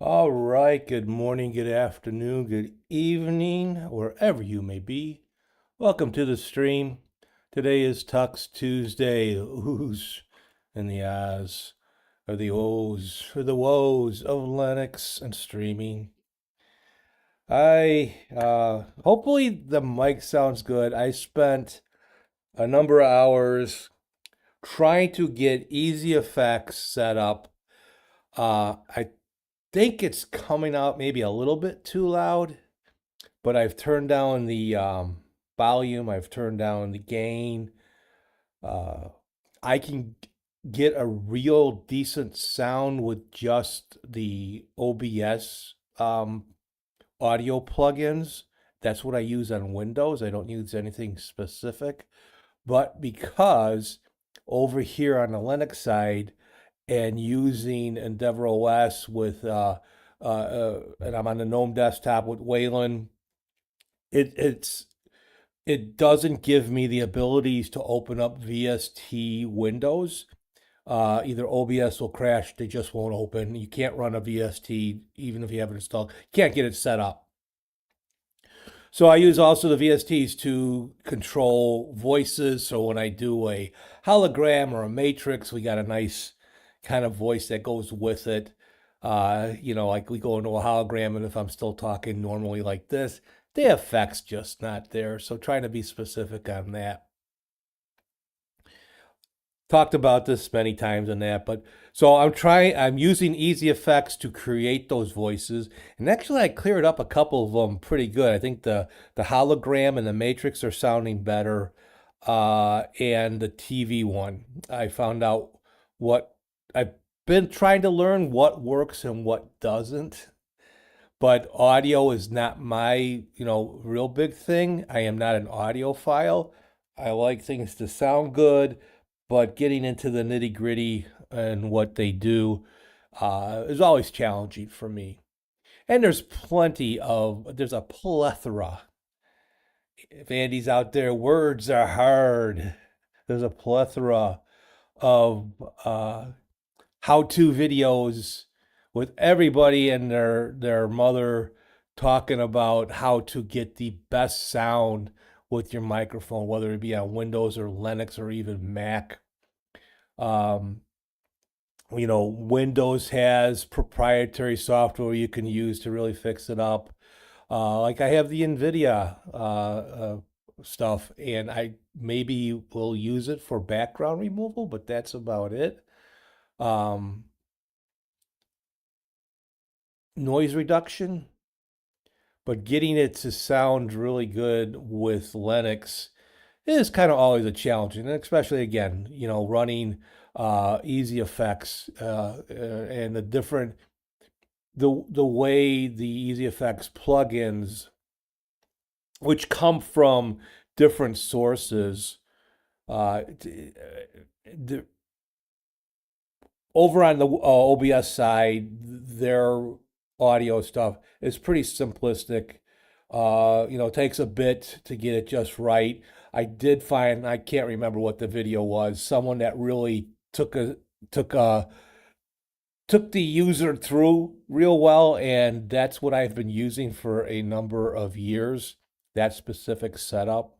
All right, good morning, good afternoon, good evening, wherever you may be. Welcome to the stream. Today is Tux Tuesday. Oohs and the ahs, or the ohs, or the woes of Linux and streaming. Hopefully the mic sounds good. I spent a number of hours trying to get easy effects set up. I think it's coming out maybe a little bit too loud, but I've turned down the volume, I've turned down the gain. Uh, I can get a real decent sound with just the OBS audio plugins. That's what I use on Windows. I don't use anything specific. But because over here on the Linux side, and using Endeavor OS with and I'm on the GNOME desktop with Wayland. It doesn't give me the abilities to open up VST windows. Either OBS will crash, they just won't open. You can't run a VST even if you have it installed. You can't get it set up. So I use also the VSTs to control voices. So when I do a hologram or a matrix, we got a nice kind of voice that goes with it. Like we go into a hologram, and if I'm still talking normally like this, the effect's just not there. So trying to be specific on that. Talked about this many times on that, but so I'm using easy effects to create those voices. And actually I cleared up a couple of them pretty good. I think the hologram and the matrix are sounding better. And the TV one, I found out what I've been trying to learn what works and what doesn't. But audio is not my, real big thing. I am not an audiophile. I like things to sound good, but getting into the nitty gritty and what they do is always challenging for me. And there's a plethora. If Andy's out there, words are hard. There's a plethora of how-to videos with everybody and their mother talking about how to get the best sound with your microphone, whether it be on Windows or Linux or even Mac. Windows has proprietary software you can use to really fix it up. Like I have the NVIDIA stuff, and I maybe will use it for background removal, but that's about it. Noise reduction, but getting it to sound really good with Linux is kind of always a challenge, and especially again, running easy effects and the way the easy effects plugins, which come from different sources, over on the OBS side, their audio stuff is pretty simplistic. It takes a bit to get it just right. I did find, I can't remember what the video was, someone that really took the user through real well, and that's what I've been using for a number of years, that specific setup.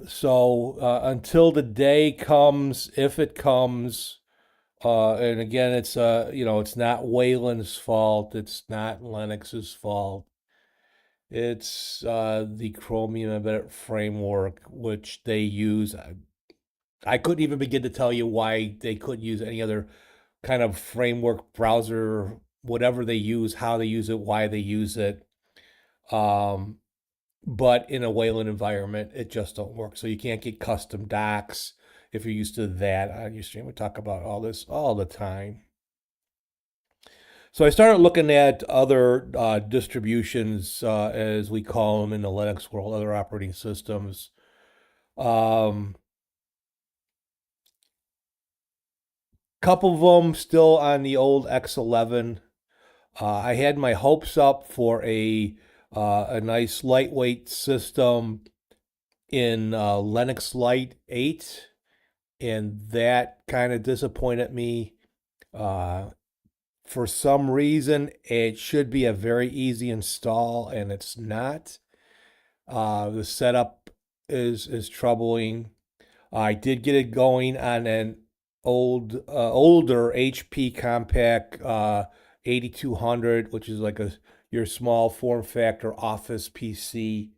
So until the day comes, if it comes, and again, it's not Wayland's fault. It's not Linux's fault. It's the Chromium Embedded Framework, which they use. I couldn't even begin to tell you why they couldn't use any other kind of framework, browser, whatever they use, how they use it, why they use it. But in a Wayland environment, it just don't work. So you can't get custom docs if you're used to that on your stream. We talk about all this all the time. So I started looking at other distributions, as we call them in the Linux world, other operating systems. Couple of them still on the old X11. I had my hopes up for a nice lightweight system in Linux Lite 8, and that kind of disappointed me. for some reason, it should be a very easy install, and it's not. The setup is troubling. I did get it going on an older HP compact 8200, which is like a your small form factor office PC.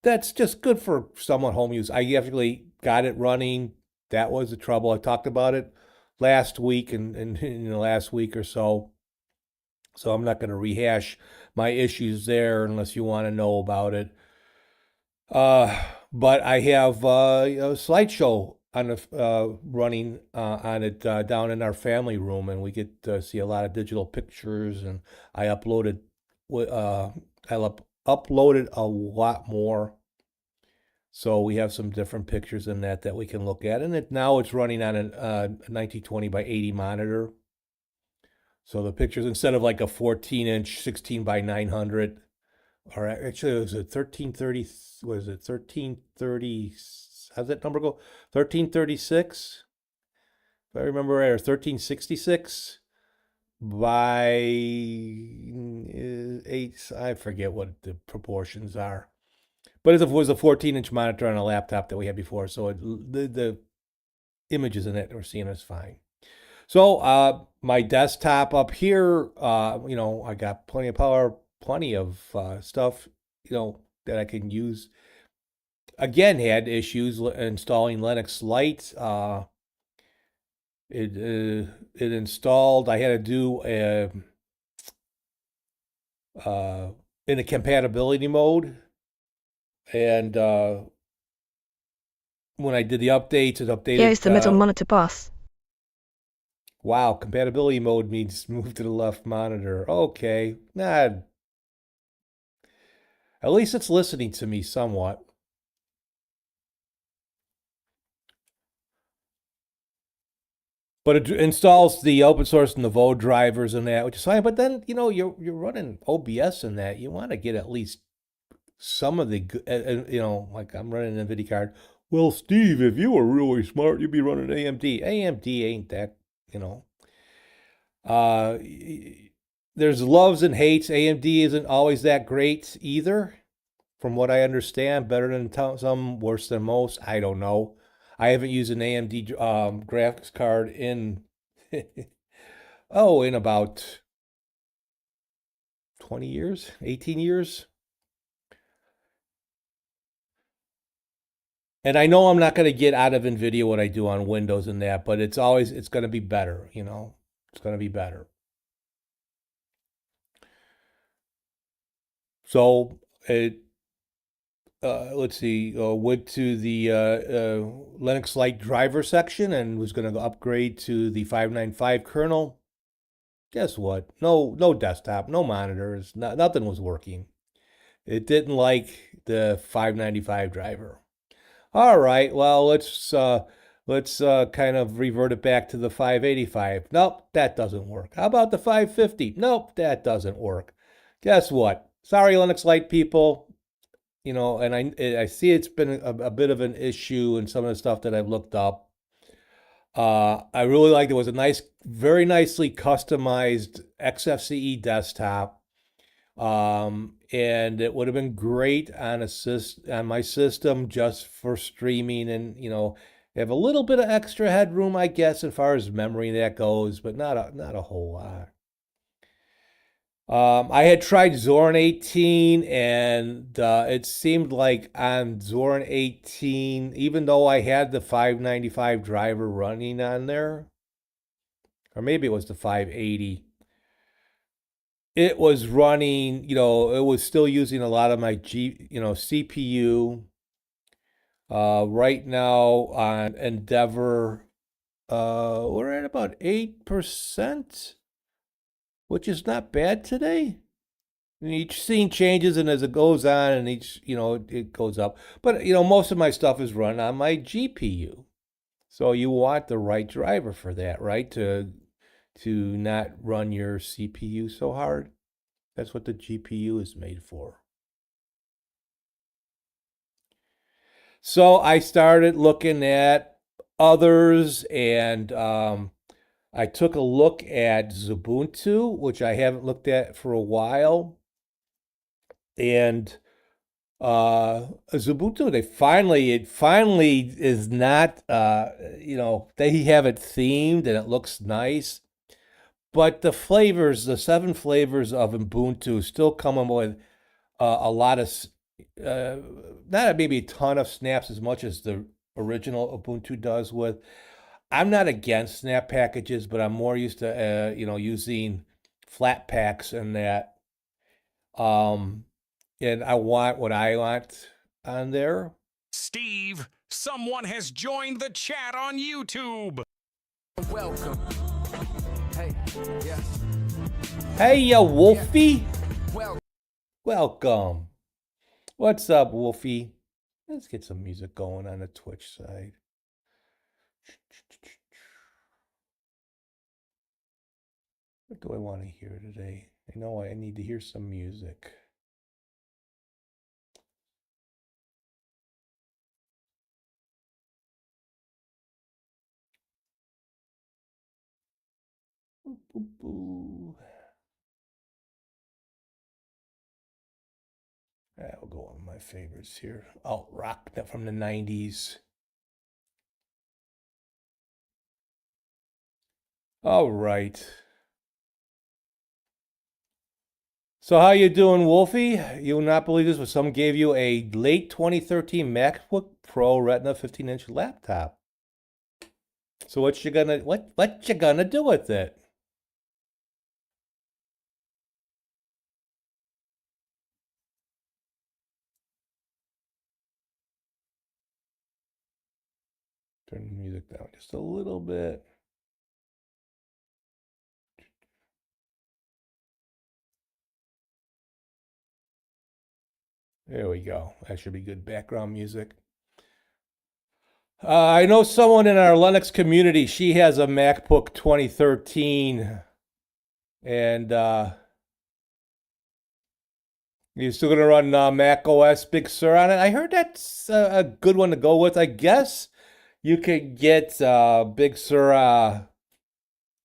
That's just good for somewhat home use. I actually got it running. That was the trouble. I talked about it last week and in the last week or so. So I'm not going to rehash my issues there unless you want to know about it. But I have a slideshow on the running on it down in our family room, and we get to see a lot of digital pictures. And I uploaded, uploaded a lot more, so we have some different pictures in that we can look at. And now it's running on a 1920 by 80 monitor. So the pictures, instead of like a 14-inch 16 by 900, or actually, it was a 1330. Was it 1330? How's that number go? 1336, if I remember right, or 1366 by eight. I forget what the proportions are. But it was a 14-inch monitor on a laptop that we had before, so the images in it we're seeing is fine. So my desktop up here, I got plenty of power, plenty of stuff, that I can use. Again, had issues installing Linux Lite. It installed. I had to do in a compatibility mode, and when I did the updates, it updated. Here is the middle monitor bus. Wow, compatibility mode means move to the left monitor. Okay, nah. At least it's listening to me somewhat. But it installs the open source and the Vo drivers and that, which is fine. But then, you're running OBS in that. You want to get at least some of the, like I'm running an NVIDIA card. Well, Steve, if you were really smart, you'd be running AMD. AMD ain't that, you know. Uh, there's loves and hates. AMD isn't always that great either, from what I understand. Better than some, worse than most. I don't know. I haven't used an AMD graphics card in in about 20 years, 18 years. And I know I'm not going to get out of NVIDIA what I do on Windows and that, but it's going to be better, It's going to be better. So let's see, went to the Linux Lite driver section and was going to upgrade to the 595 kernel. Guess what? No desktop, no monitors, nothing was working. It didn't like the 595 driver. All right, well, let's kind of revert it back to the 585. Nope, that doesn't work. How about the 550? Nope, that doesn't work. Guess what? Sorry, Linux Lite people. And I see it's been a bit of an issue in some of the stuff that I've looked up. I really liked it. Was a nice, very nicely customized XFCE desktop. And it would have been great on on my system just for streaming, and have a little bit of extra headroom, I guess, as far as memory that goes, but not a whole lot. I had tried Zorin 18, and it seemed like on Zorin 18, even though I had the 595 driver running on there, or maybe it was the 580, it was running, it was still using a lot of my CPU. Right now on Endeavor, we're at about 8%, which is not bad today. Each scene changes, and as it goes on, and it goes up. But most of my stuff is run on my GPU, so you want the right driver for that, right? To not run your CPU so hard. That's what the GPU is made for. So I started looking at others, and I took a look at Ubuntu, which I haven't looked at for a while, and Ubuntu, it finally is not, they have it themed and it looks nice. But the flavors, the 7 flavors of Ubuntu, still come with a lot of, uh, not maybe a ton of snaps as much as the original Ubuntu does with. I'm not against snap packages, but I'm more used to, using flat packs and that. Um, and I want what I want on there. Steve, someone has joined the chat on YouTube. Welcome. Hey, yeah. Hey, Wolfie. Well, Welcome. What's up, Wolfie? Let's get some music going on the Twitch side. What do I want to hear today? I know I need to hear some music. Boo, boo, boo. I'll go on my favorites here. Alt rock from the 90s. All right. So how you doing, Wolfie? You will not believe this, but someone gave you a late 2013 MacBook Pro Retina 15-inch laptop. So what you gonna do with it? Turn the music down just a little bit. There we go. That should be good background music. I know someone in our Linux community. She has a MacBook 2013, and you're still gonna run Mac OS Big Sur on it. I heard that's a good one to go with. I guess you could get Big Sur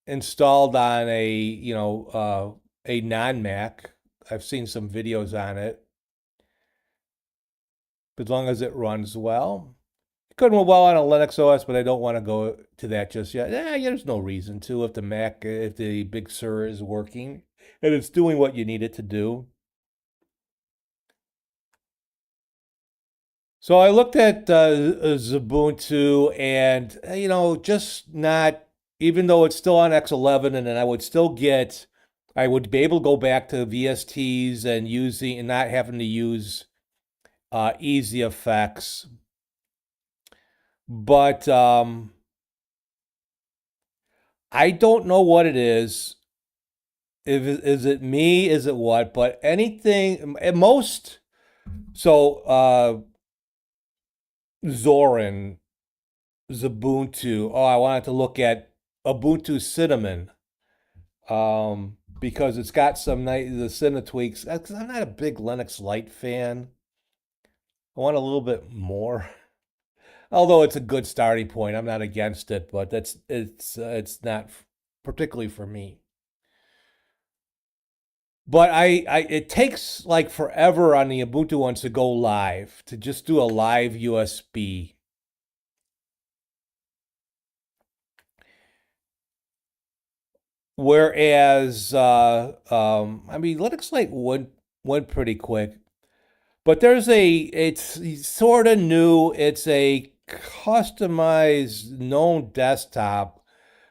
installed on a non-Mac. I've seen some videos on it, as long as it runs well. It could run well on a Linux OS, but I don't want to go to that just yet. There's no reason to if the Big Sur is working and it's doing what you need it to do. So I looked at Ubuntu, and just not, even though it's still on X11, and then I would be able to go back to VSTs and not having to use easy effects. But I don't know what it is. Is it me? Is it what? But anything at most. So Zorin, Ubuntu. Oh, I wanted to look at Ubuntu Cinnamon. Because it's got some the Cinna tweaks. Because I'm not a big Linux Lite fan. I want a little bit more. Although it's a good starting point, I'm not against it, but it's not particularly for me. But it takes like forever on the Ubuntu ones to go live, to just do a live USB. Whereas Linux Lite went pretty quick. But it's sort of new. It's a customized GNOME desktop,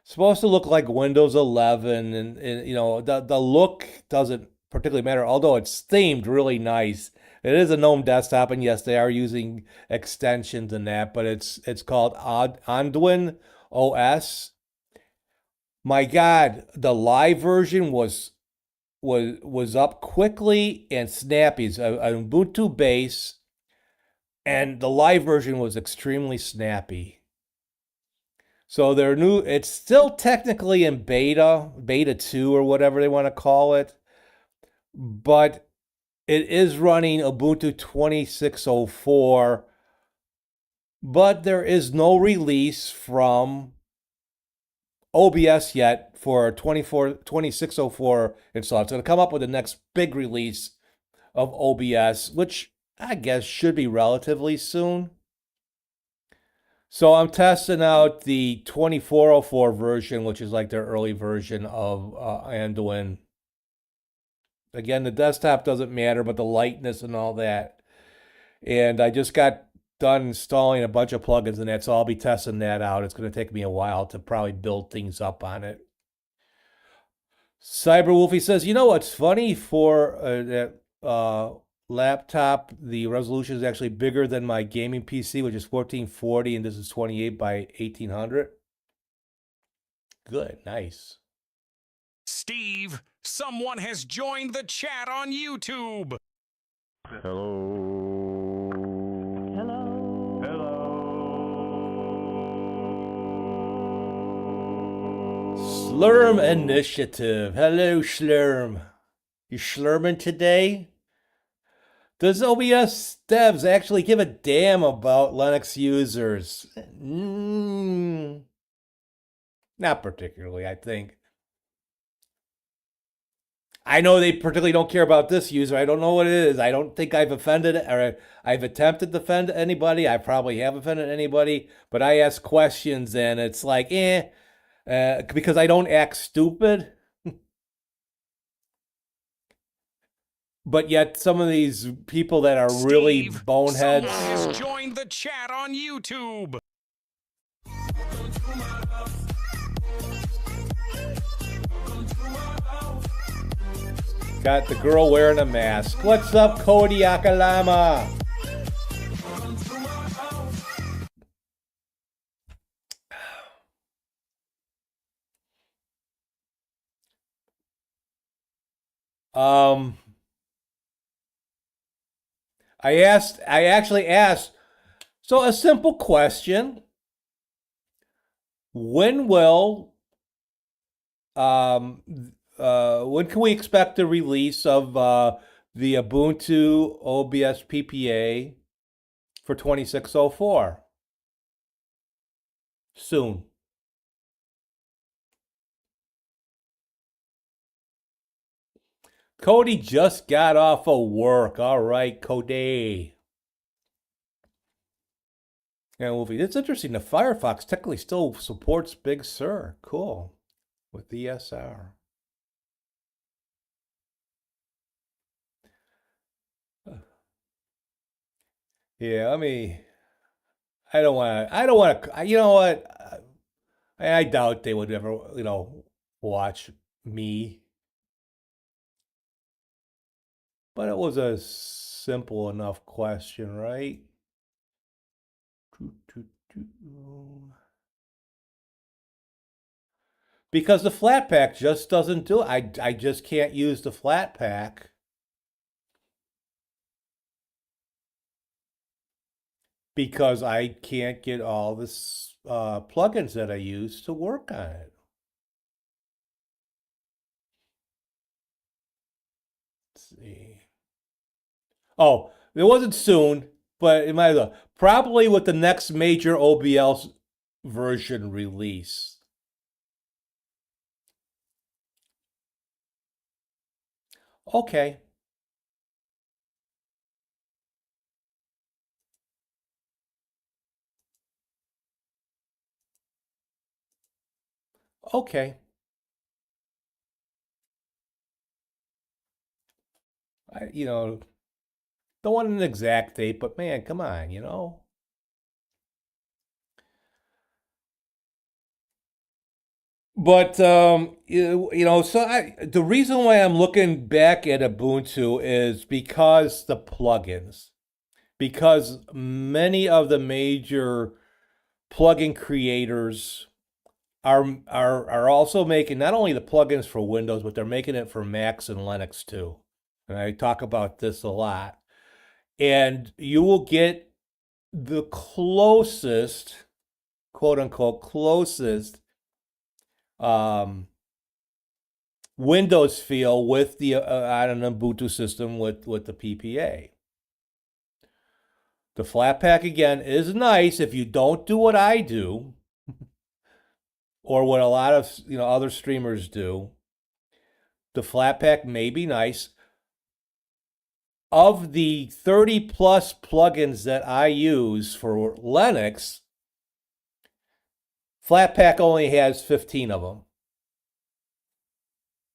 supposed to look like Windows 11, and the look doesn't particularly matter, although it's themed really nice. It is a GNOME desktop, and yes, they are using extensions and that, but it's called Anduin OS. My God, the live version was up quickly and snappy. It's an Ubuntu base, and the live version was extremely snappy. So it's still technically in beta 2 or whatever they want to call it, but it is running Ubuntu 2604, but there is no release from OBS yet for 2604 install. It's going to come up with the next big release of OBS, which I guess should be relatively soon. So I'm testing out the 2404 version, which is like their early version of Anduin. Again, the desktop doesn't matter, but the lightness and all that. And I just got done installing a bunch of plugins and that, so I'll be testing that out. It's going to take me a while to probably build things up on it. Cyberwolfie says, you know what's funny? For that laptop, the resolution is actually bigger than my gaming PC, which is 1440, and this is 28 by 1800. Good, nice. Steve, someone has joined the chat on YouTube. Hello. Hello. Hello. Slurm Initiative. Hello, Slurm. You slurming today? Does OBS devs actually give a damn about Linux users? Not particularly, I think. I know they particularly don't care about this user. I don't know what it is. I don't think I've offended or I've attempted to offend anybody. I probably have offended anybody, but I ask questions and it's like, because I don't act stupid. But yet some of these people that are really Steve, boneheads. someone has joined the chat on YouTube. Got the girl wearing a mask. What's up, Cody Akalama? I actually asked, so a simple question. When can we expect the release of the Ubuntu OBS PPA for 2604? Soon. Cody just got off of work. All right, Cody. Yeah, Wolfie, it's interesting. The Firefox technically still supports Big Sur. Cool. With ESR. Yeah, I don't want to, you know what? I doubt they would ever, watch me. But it was a simple enough question, right? Because the flat pack just doesn't do it. I just can't use the flat pack. Because I can't get all the plugins that I use to work on it. Let's see. Oh, it wasn't soon, but it might have. Probably with the next major OBS version release. Okay. Okay. Don't want an exact date, but man, come on, But so the reason why I'm looking back at Ubuntu is because the plugins, because many of the major plugin creators are also making not only the plugins for Windows, but they're making it for Macs and Linux too. And I talk about this a lot. And you will get the closest, quote unquote, closest Windows feel with the on an Ubuntu system with the PPA. The flat pack again is nice if you don't do what I do, or what a lot of other streamers do. The flat pack may be nice. Of the 30 plus plugins that I use for Linux, Flatpak only has 15 of them.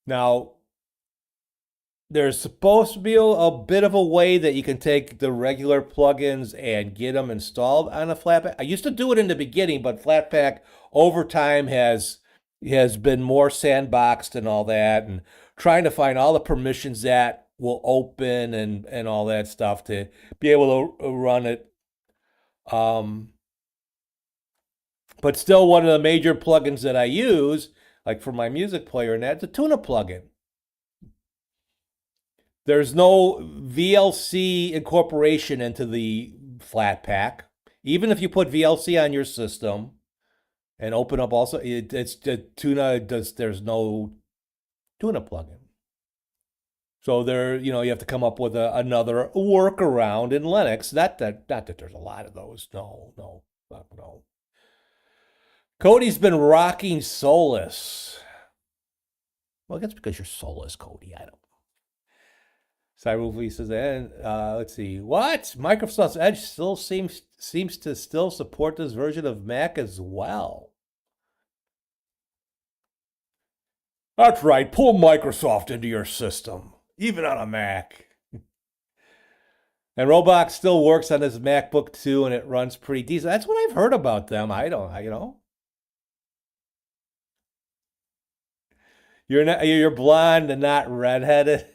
Now, there's supposed to be a bit of a way that you can take the regular plugins and get them installed on a Flatpak. I used to do it in the beginning, but Flatpak over time has been more sandboxed and all that, and trying to find all the permissions that will open and all that stuff to be able to run it. But still, one of the major plugins that I use, like for my music player, and that's a tuna plugin. There's no VLC incorporation into the Flatpak. Even if you put VLC on your system and open up also, it's the tuna does. There's no tuna plugin. So there, you have to come up with another workaround in Linux. Not that there's a lot of those. No, fuck no. Cody's been rocking Solus. Well, that's because you're soulless, Cody. I don't. Cyberwolf says, and let's see. What? Microsoft's Edge still seems to still support this version of Mac as well. That's right. Pull Microsoft into your system, even on a Mac. And Roblox still works on his MacBook too, and it runs pretty decent. That's what I've heard about them. I don't. You're blonde and not redheaded.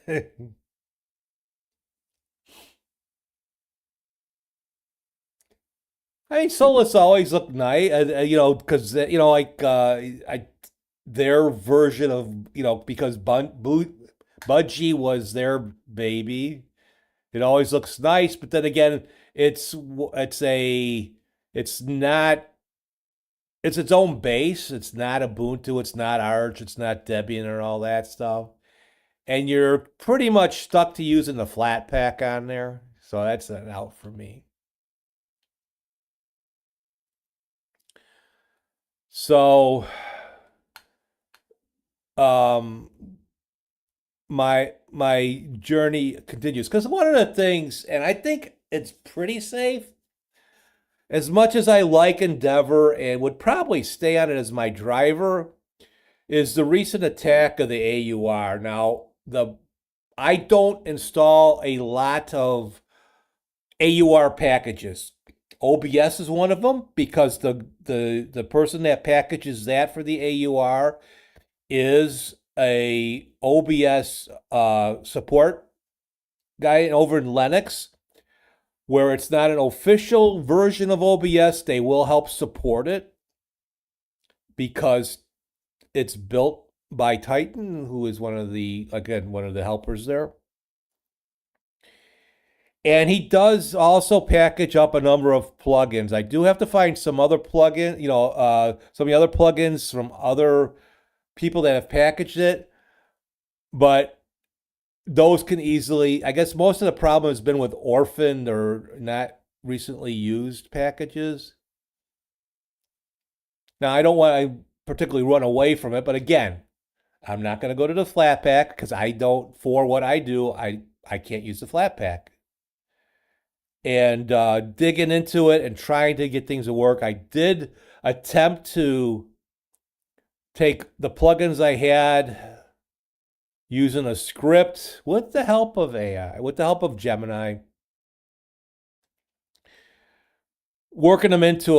I mean, Solus always looked nice, because their version of because Budgie was their baby. It always looks nice, but then again, it's its own base. It's not Ubuntu. It's not Arch. It's not Debian or all that stuff. And you're pretty much stuck to using the Flatpak on there. So that's an out for me. So, my journey continues, because one of the things, and I think it's pretty safe, as much as I like Endeavor and would probably stay on it as my driver, is the recent attack of the AUR. Now, I don't install a lot of AUR packages. OBS is one of them, because the person that packages that for the AUR is a OBS support guy over in Linux, where it's not an official version of OBS. They will help support it because it's built by Titan, who is one of the helpers there. And he does also package up a number of plugins. I do have to find some other plugin, some of the other plugins from other people that have packaged it. But those can easily, I guess most of the problem has been with orphaned or not recently used packages. Now, I don't want to particularly run away from it, but again, I'm not going to go to the Flatpak because for what I do, I can't use the Flatpak. And digging into it and trying to get things to work, I did attempt to take the plugins I had using a script with the help of AI, with the help of Gemini, working them into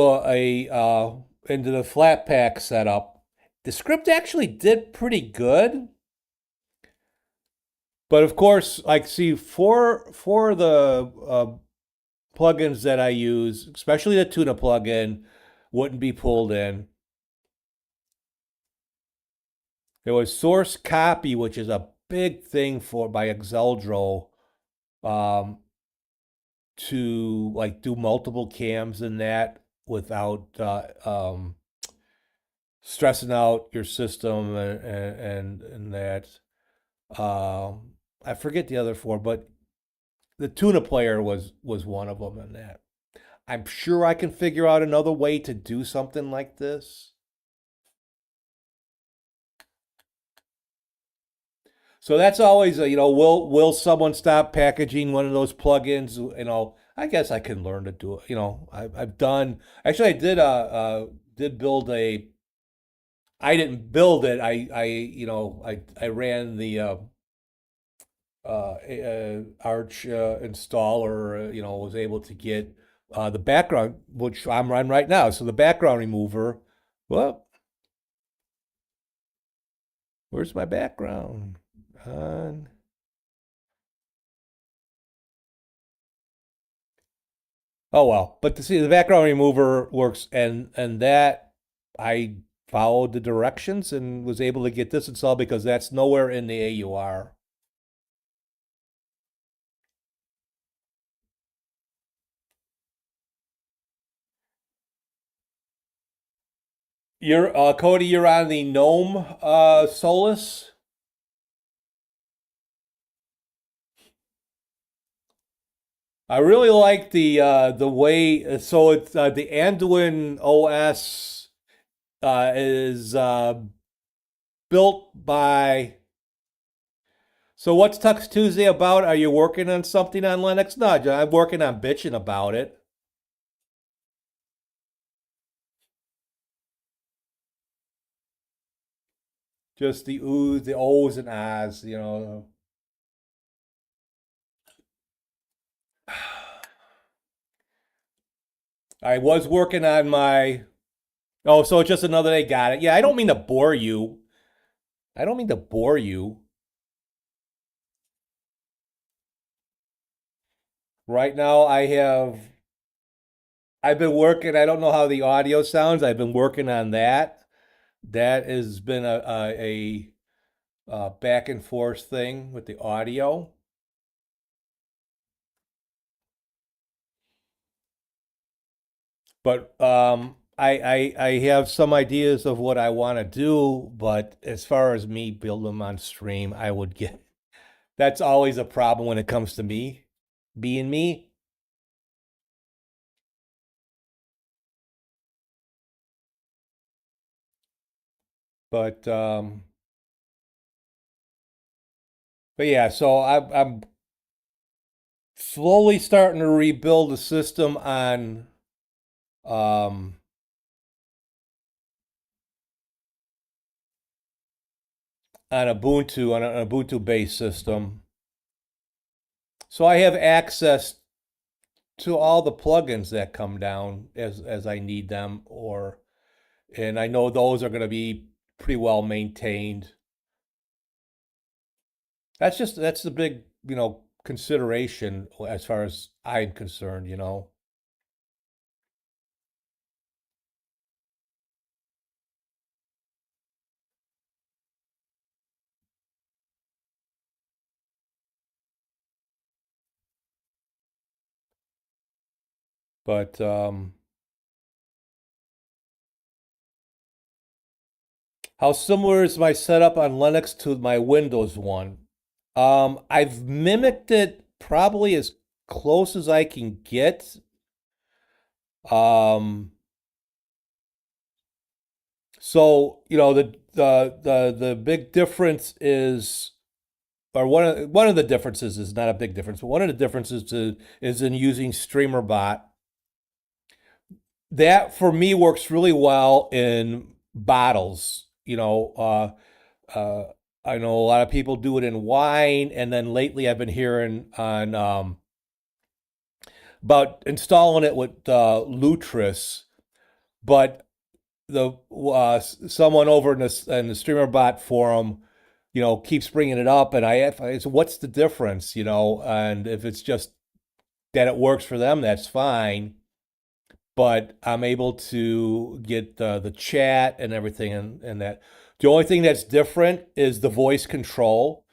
into the Flatpak setup. The script actually did pretty good. But of course, for the plugins that I use, especially the tuna plugin, wouldn't be pulled in. There was source copy, which is a big thing by Exeldro, to do multiple cams in that without stressing out your system and that. I forget the other four, but the tuna player was one of them in that. I'm sure I can figure out another way to do something like this. So that's always will someone stop packaging one of those plugins? I guess I can learn to do it. I've done actually I did build a. I didn't build it. I ran the Arch installer. Was able to get the background, which I'm running right now. So the background remover. Well, where's my background? On. Oh well, but to see the background remover works, and that I followed the directions and was able to get this installed because that's nowhere in the AUR. You're Cody, you're on the Gnome Solus. I really like the way so it's the Anduin OS is built by. So what's Tux Tuesday about? Are you working on something on Linux? No, I'm working on bitching about it. Just the oohs, the ohs and ahs. I was working on my. Oh, so it's just another day. Got it. Yeah, I don't mean to bore you. I don't mean to bore you. Right now, I've been working. I don't know how the audio sounds. I've been working on that. That has been a back and forth thing with the audio. But I have some ideas of what I want to do. But as far as me build them on stream, I would get. That's always a problem when it comes to me being me. But yeah, so I'm slowly starting to rebuild the system um on Ubuntu on an Ubuntu based system. So I have access to all the plugins that come down as I need them and I know those are going to be pretty well maintained. That's the big, consideration as far as I'm concerned. But how similar is my setup on Linux to my Windows one? I've mimicked it probably as close as I can get. Um, so the big difference is, or one of the differences is not a big difference, but one of the differences is in using StreamerBot. That for me works really well in bottles. I know a lot of people do it in wine, and then lately I've been hearing on about installing it with Lutris, but the someone over in the StreamerBot forum, keeps bringing it up, and I so what's the difference, and if it's just that it works for them, that's fine. But I'm able to get the chat and everything, and that. The only thing that's different is the voice control,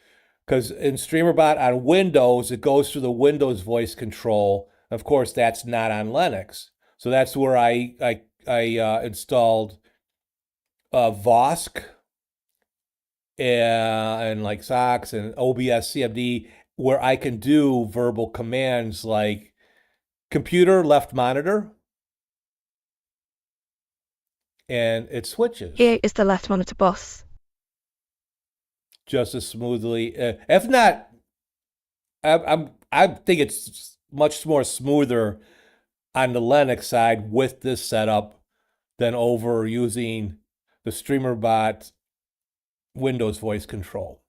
because in StreamerBot on Windows, it goes through the Windows voice control. Of course, that's not on Linux. So that's where I installed Vosk and like Socks and OBS CMD, where I can do verbal commands like computer left monitor, and it switches. Here is the left monitor boss. just as smoothly. If not, I think it's much more smoother on the Linux side with this setup than over using the StreamerBot Windows voice control.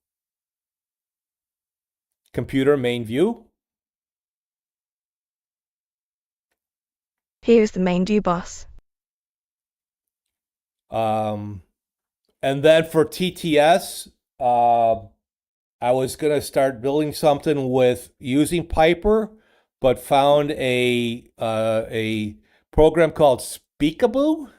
Computer main view. Here's the main view boss. And then for TTS, I was gonna start building something with using Piper, but found a program called Speakaboo,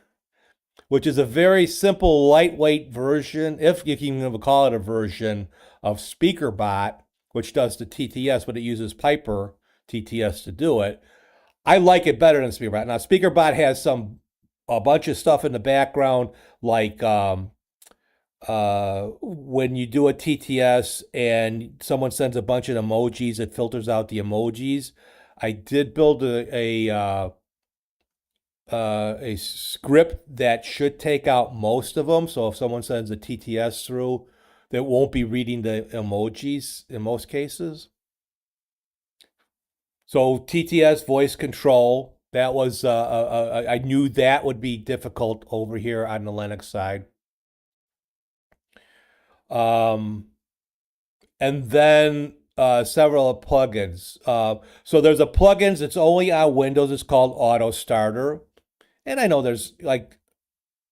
which is a very simple, lightweight version, if you can even call it a version, of SpeakerBot, which does the TTS, but it uses Piper TTS to do it. I like it better than SpeakerBot. Now, SpeakerBot has a bunch of stuff in the background, like when you do a TTS and someone sends a bunch of emojis, it filters out the emojis. I did build a script that should take out most of them. So if someone sends a TTS through, that won't be reading the emojis in most cases. So TTS voice control, that was I knew that would be difficult over here on the Linux side. And then several plugins. So there's a plugins. It's only on Windows. It's called Auto Starter, and I know there's like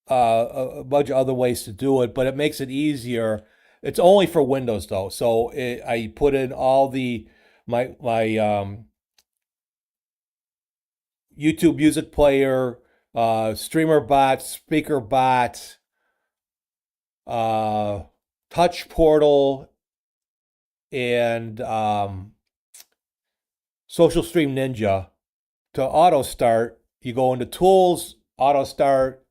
a bunch of other ways to do it, but it makes it easier. It's only for Windows though. So I put in all my YouTube music player, StreamerBot, SpeakerBot, Touch Portal, and Social Stream Ninja. To auto start, you go into Tools, Auto Start.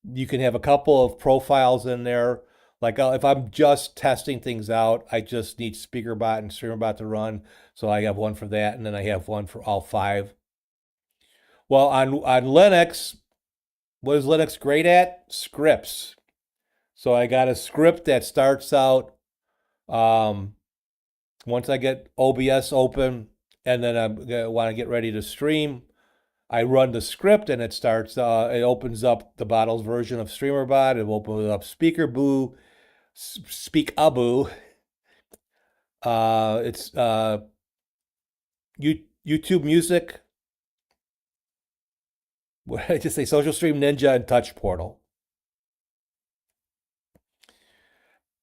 You can have a couple of profiles in there. Like if I'm just testing things out, I just need SpeakerBot and StreamerBot to run. So I have one for that, and then I have one for all 5. Well, on Linux, what is Linux great at? Scripts. So I got a script that starts out once I get OBS open, and then I want to get ready to stream. I run the script, and it starts. It opens up the bottles version of StreamerBot. It opens up Speakaboo. It's YouTube Music. What did I just say? Social Stream Ninja and Touch Portal.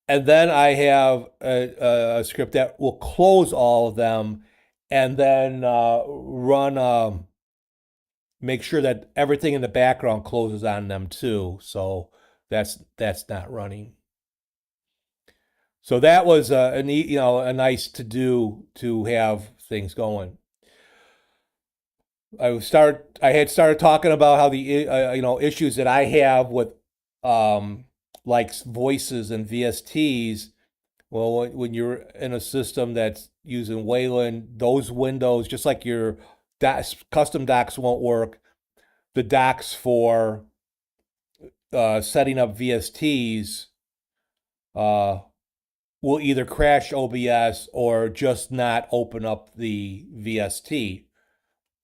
And then I have a script that will close all of them, and then run. Make sure that everything in the background closes on them too. So that's not running. So that was a nice to do to have things going. I had started talking about how the issues that I have with like voices and VSTs. Well, when you're in a system that's using Wayland, those windows, just like your custom docs won't work, the docs for setting up VSTs will either crash OBS or just not open up the VST,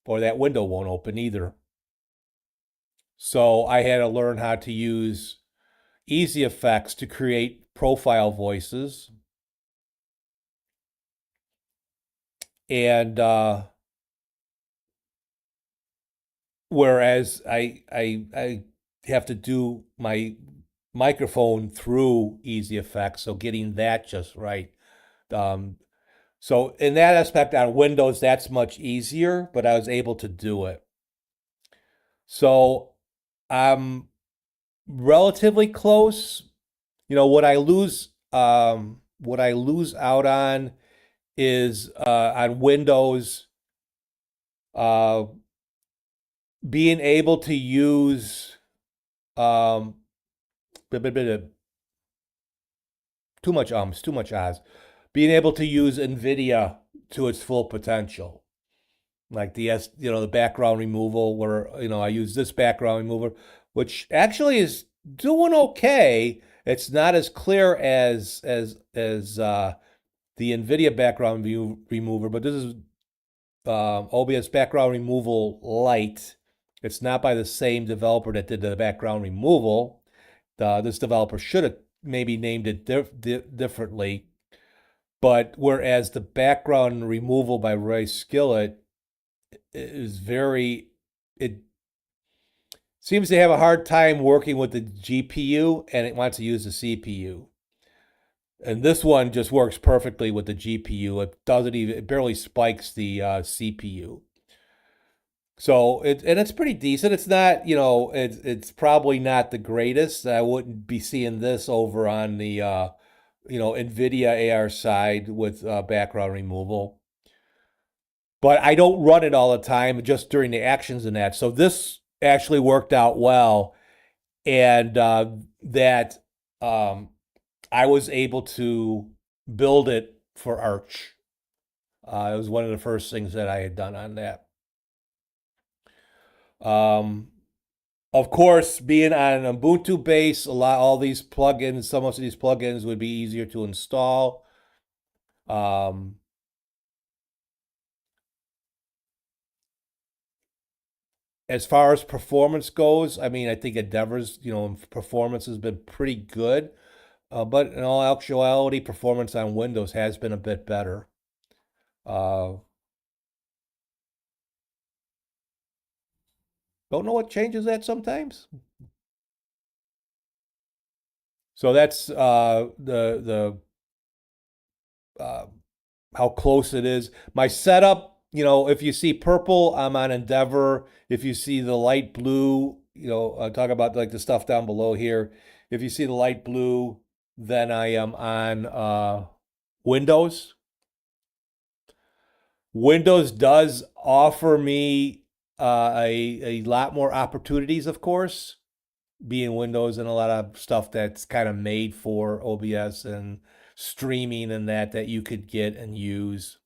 or that window won't open either. So I had to learn how to use Easy Effects to create profile voices. And whereas I have to do my microphone through Easy Effects, so getting that just right. So in that aspect on Windows, that's much easier, but I was able to do it. So I'm relatively close. What I lose out on is on Windows being able to use too much too much ahs. Being able to use NVIDIA to its full potential. Like the background removal, where I use this background remover, which actually is doing okay. It's not as clear as the NVIDIA background remover, but this is OBS background removal light. It's not by the same developer that did the background removal. This developer should have maybe named it differently. But whereas the background removal by Ray Skillett is it seems to have a hard time working with the GPU and it wants to use the CPU. And this one just works perfectly with the GPU. It barely spikes the CPU. So it's pretty decent. It's not, it's probably not the greatest. I wouldn't be seeing this over on the NVIDIA AR side with background removal. But I don't run it all the time, just during the actions and that. So this actually worked out well, and that I was able to build it for Arch. It was one of the first things that I had done on that. Of course, being on an Ubuntu base, all these plugins, some of these plugins would be easier to install. As far as performance goes, I mean, I think Endeavor's, performance has been pretty good. But in all actuality, performance on Windows has been a bit better. Don't know what changes that sometimes. So that's the how close it is. My setup, if you see purple, I'm on Endeavor. If you see the light blue, talk about like the stuff down below here. If you see the light blue, then I am on Windows. Windows does offer me a lot more opportunities, of course, being Windows, and a lot of stuff that's kind of made for OBS and streaming and that you could get and use.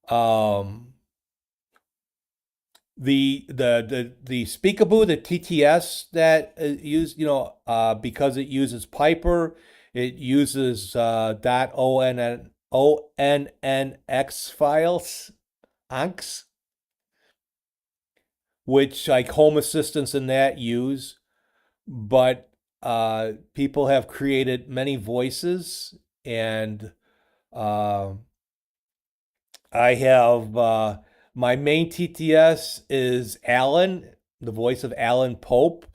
The Speakaboo, the TTS that used, because it uses Piper, it uses .onnx files, ANCs, which like Home Assistants and that use, but people have created many voices, and I have my main TTS is Alan, the voice of Alan Pope.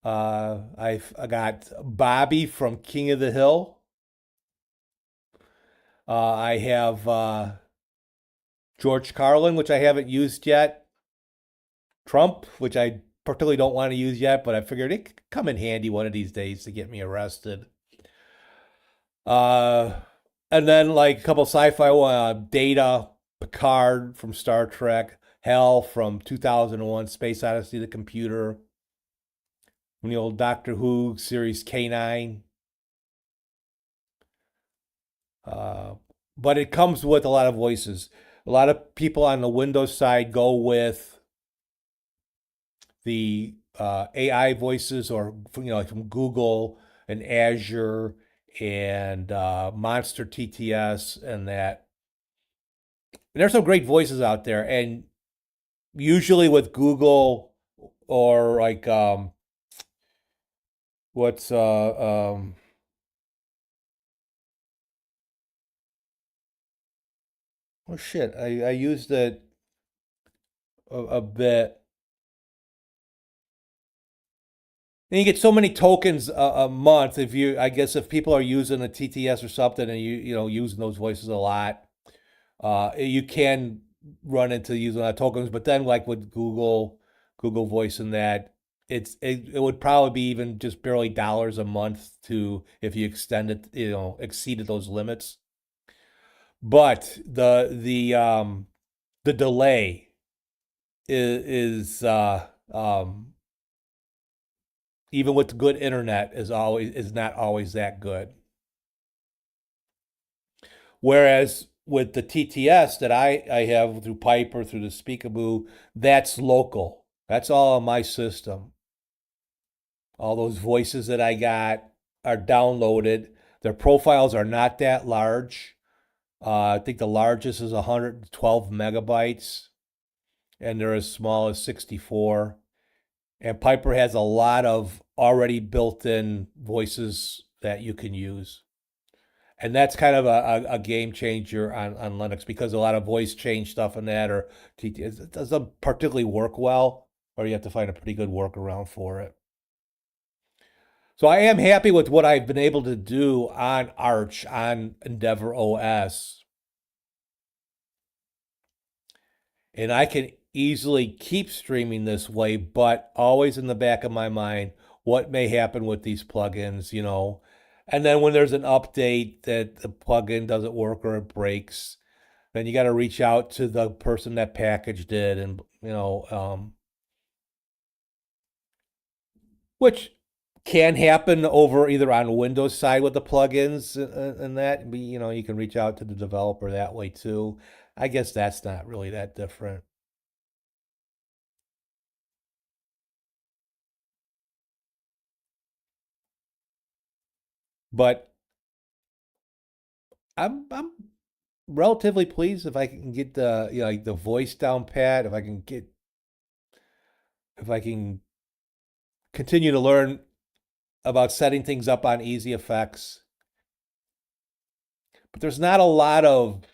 I got Bobby from King of the Hill. I have George Carlin, which I haven't used yet. Trump, which I particularly don't want to use yet, but I figured it could come in handy one of these days to get me arrested. And then like a couple sci-fi, Data, Picard from Star Trek, Hal from 2001, Space Odyssey, the computer, from the old Doctor Who series K9. But it comes with a lot of voices. A lot of people on the Windows side go with the AI voices, or like from Google and Azure and Monster TTS and that. And there's some great voices out there, and usually with Google or like what's oh shit, I used it a bit. And you get so many tokens a month I guess if people are using a TTS or something, and using those voices a lot, you can run into using a lot of tokens. But then like with Google Voice and that, it would probably be even just barely dollars a month to if you exceeded those limits. But the delay is even with good internet is not always that good. Whereas with the TTS that I have through Piper, through the Speakaboo, that's local. That's all on my system. All those voices that I got are downloaded. Their profiles are not that large. I think the largest is 112 megabytes, and they're as small as 64. And Piper has a lot of already built-in voices that you can use. And that's kind of a game changer on Linux because a lot of voice change stuff in that or it doesn't particularly work well, or you have to find a pretty good workaround for it. So I am happy with what I've been able to do on Arch on Endeavor OS. And I can easily keep streaming this way, but always in the back of my mind, what may happen with these plugins, you know. And then when there's an update that the plugin doesn't work or it breaks, then you got to reach out to the person that packaged it, and which can happen over either on Windows side with the plugins and that. You can reach out to the developer that way too. I guess that's not really that different. But I'm relatively pleased if I can get the like the voice down pat, if I can continue to learn about setting things up on easy effects. But there's not a lot of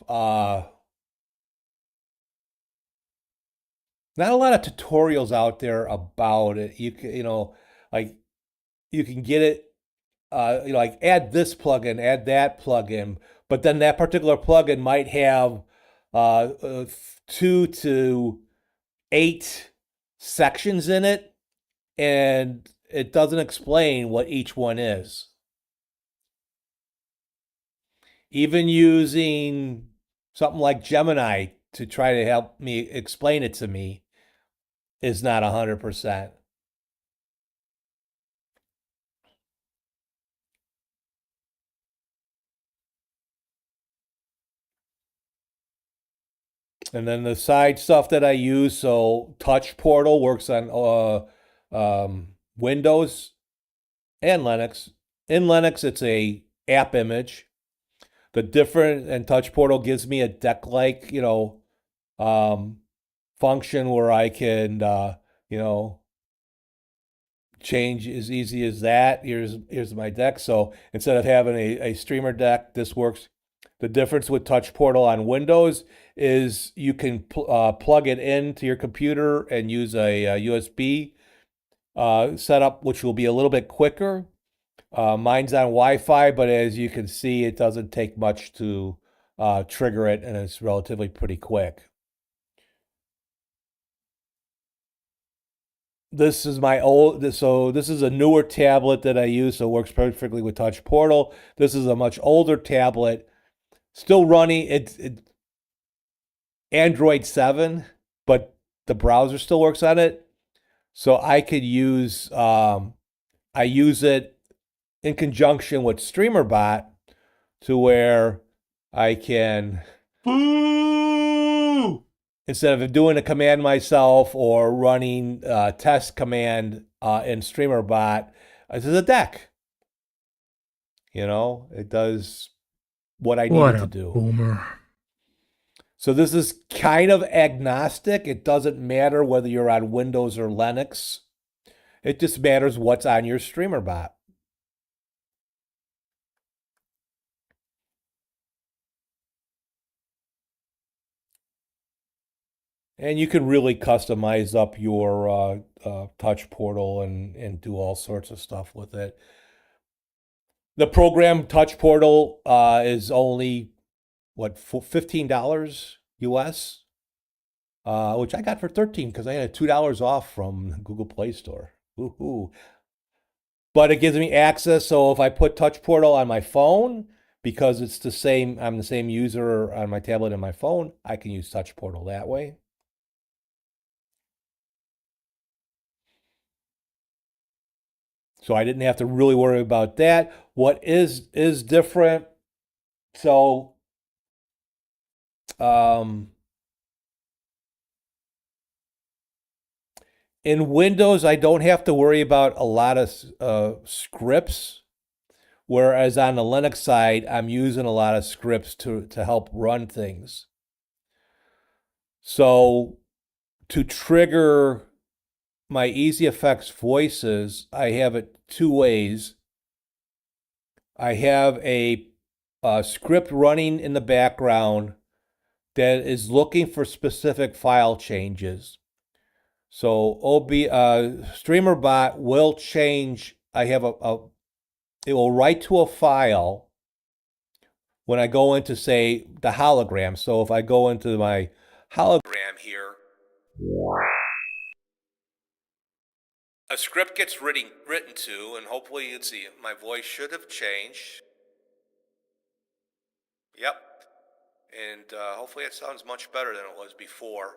tutorials out there about it. Like you can get it like add this plugin, add that plugin, but then that particular plugin might have 2 to 8 sections in it, and it doesn't explain what each one is. Even using something like Gemini to try to help me explain it to me is not 100%. And then the side stuff that I use, so Touch Portal works on Windows and Linux. In Linux, it's a app image. The different and Touch Portal gives me a deck-like, function where I can, change as easy as that. Here's my deck. So instead of having a streamer deck, this works. The difference with Touch Portal on Windows is you can plug it into your computer and use a USB setup, which will be a little bit quicker. Mine's on Wi-Fi, but as you can see, it doesn't take much to trigger it, and it's relatively pretty quick. This is this is a newer tablet that I use, so it works perfectly with Touch Portal. This is a much older tablet, still running it Android 7, but the browser still works on it. So I could use I use it in conjunction with StreamerBot to where I can instead of doing a command myself or running a test command in StreamerBot, this is a deck. It does what I need What it to a do. boomer. So this is kind of agnostic. It doesn't matter whether you're on Windows or Linux. It just matters what's on your StreamerBot. And you can really customize up your touch portal and do all sorts of stuff with it. The program Touch Portal is only $15 US, which I got for 13 because I had $2 off from Google Play Store. Woohoo! But it gives me access. So if I put Touch Portal on my phone, because it's the same, I'm the same user on my tablet and my phone, I can use Touch Portal that way. So I didn't have to really worry about that. What is different? So In Windows, I don't have to worry about a lot of scripts, whereas on the Linux side, I'm using a lot of scripts to help run things. So to trigger my Easy Effects voices, I have it two ways. I have a script running in the background that is looking for specific file changes. So StreamerBot will change. I have it will write to a file when I go into, say, the hologram. So if I go into my hologram here, a script gets written to, and hopefully you can see it. My voice should have changed. Yep. And hopefully it sounds much better than it was before.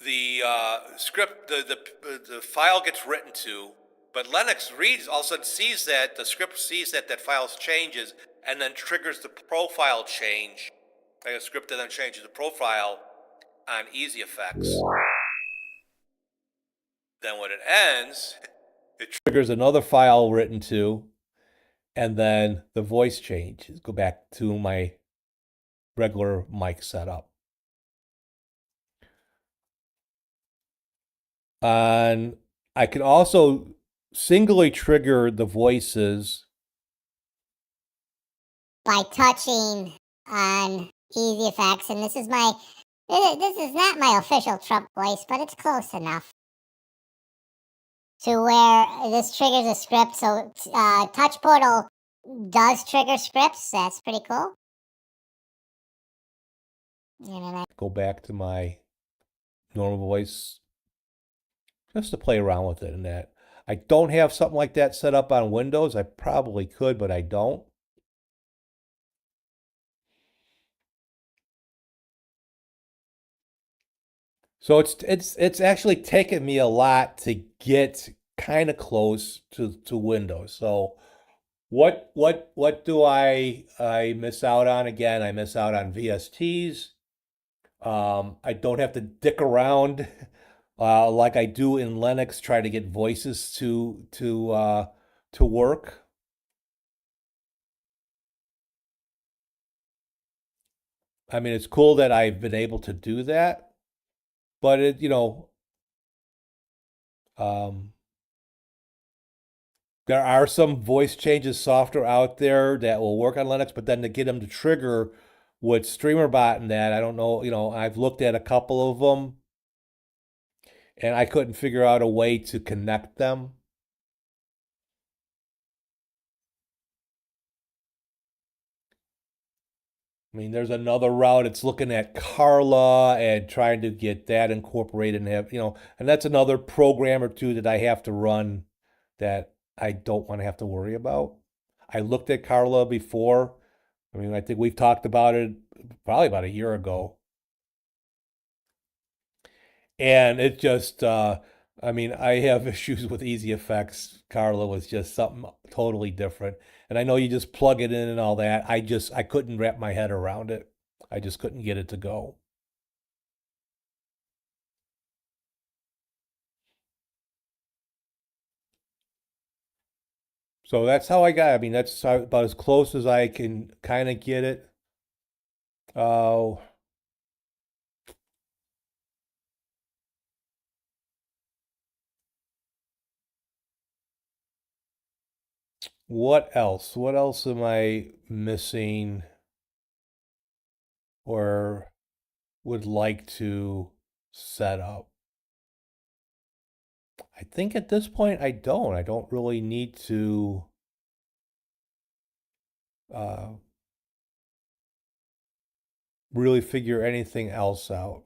The script, the file gets written to, but Linux reads, all of a sudden sees that, the script sees that that file changes, and then triggers the profile change. Like a script that then changes the profile on Easy Effects. Then when it ends, it triggers another file written to, and then the voice changes. Go back to my regular mic setup. And I can also singly trigger the voices by touching on Easy Effects, and this is not my official Trump voice, but it's close enough to where this triggers a script. So Touch Portal does trigger scripts. That's pretty cool. And then I go back to my normal voice just to play around with it. And that I don't have something like that set up on Windows. I probably could, but I don't. So it's actually taken me a lot to get kind of close to Windows. So what do I miss out on? Again, I miss out on VSTs. I don't have to dick around like I do in Linux, try to get voices to work. I mean, it's cool that I've been able to do that, but there are some voice changes software out there that will work on Linux, but then to get them to trigger with StreamerBot and that, I don't know. I've looked at a couple of them, and I couldn't figure out a way to connect them. I mean, there's another route. It's looking at Carla and trying to get that incorporated and have, and that's another program or two that I have to run that I don't want to have to worry about. I looked at Carla before. I mean, I think we've talked about it probably about a year ago. And it just, I mean, I have issues with Easy Effects. Carla was just something totally different. And I know you just plug it in and all that. I couldn't wrap my head around it. I just couldn't get it to go. So that's how I got. I mean, that's about as close as I can kind of get it. Oh, what else? What else am I missing or would like to set up? I think at this point I don't. I don't really need to uh, really figure anything else out.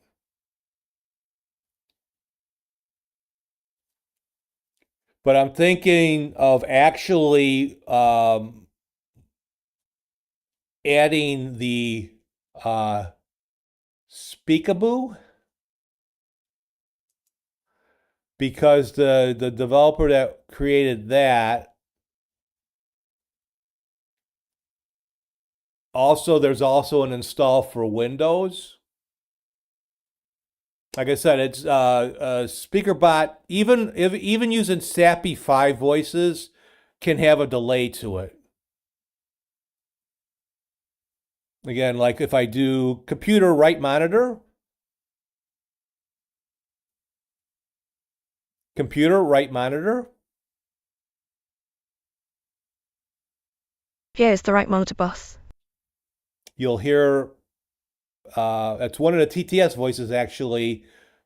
But I'm thinking of actually adding the Speakaboo, because the developer that created that also, there's also an install for Windows. Like I said, it's SpeakerBot. Even using Sappy 5 voices can have a delay to it. Again, like if I do computer right monitor, computer right monitor, Here's the right monitor boss. you'll hear that's one of the TTS voices actually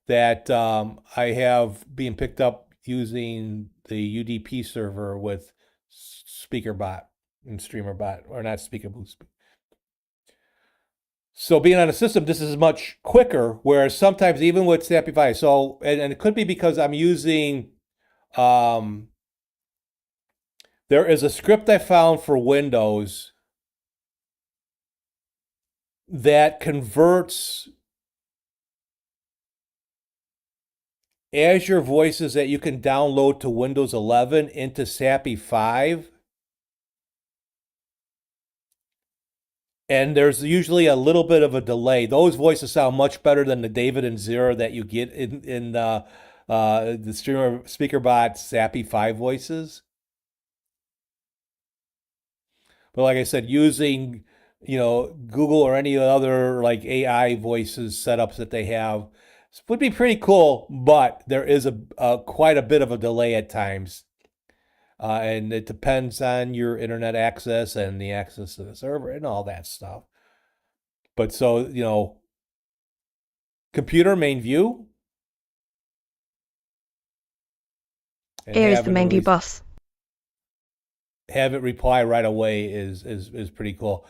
that I have being picked up using the UDP server with SpeakerBot and StreamerBot, or not SpeakerBot. So being on a system, this is much quicker. Whereas sometimes even with Snapify, so and it could be because I'm using there is a script I found for Windows that converts Azure voices that you can download to Windows 11 into SAPI 5. And there's usually a little bit of a delay. Those voices sound much better than the David and Zero that you get in the streamer SpeakerBot SAPI 5 voices. But like I said, using Google or any other like AI voices setups that they have would be pretty cool. But there is a quite a bit of a delay at times, and it depends on your internet access and the access to the server and all that stuff. But so computer main view. And Here is the main view boss. Have it reply right away is pretty cool.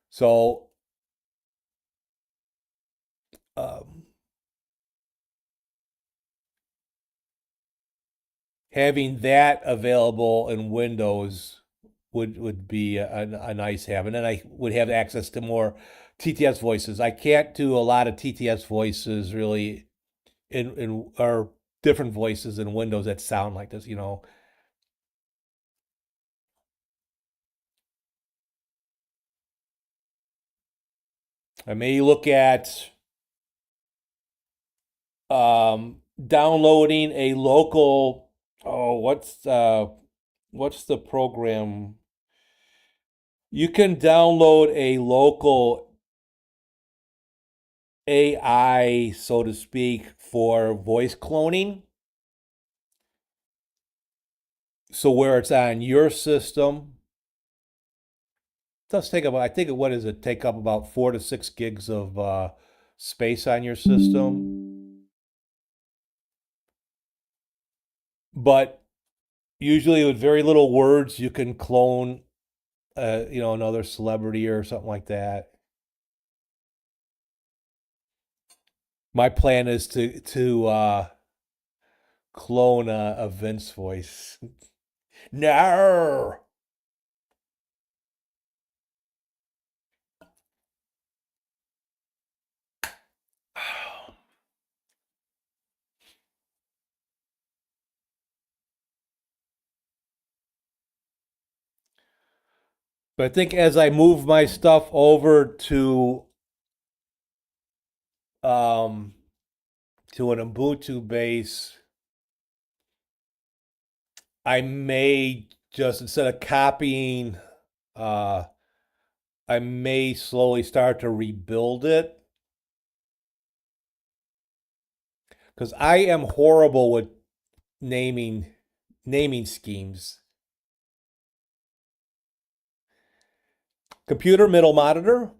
So having that available in Windows would be a nice have, and then I would have access to more TTS voices. I can't do a lot of TTS voices really in or different voices in Windows that sound like this. I may look at downloading a local. Oh, what's the program? You can download a local AI, so to speak, for voice cloning. So where it's on your system, it does take about, I think, what is it? Take up about 4 to 6 gigs of space on your system. But usually with very little words, you can clone, another celebrity or something like that. My plan is to clone a Vince voice. No. But I think as I move my stuff over to an Ubuntu base, I may just, instead of copying, I may slowly start to rebuild it. Because I am horrible with naming schemes. Computer middle monitor.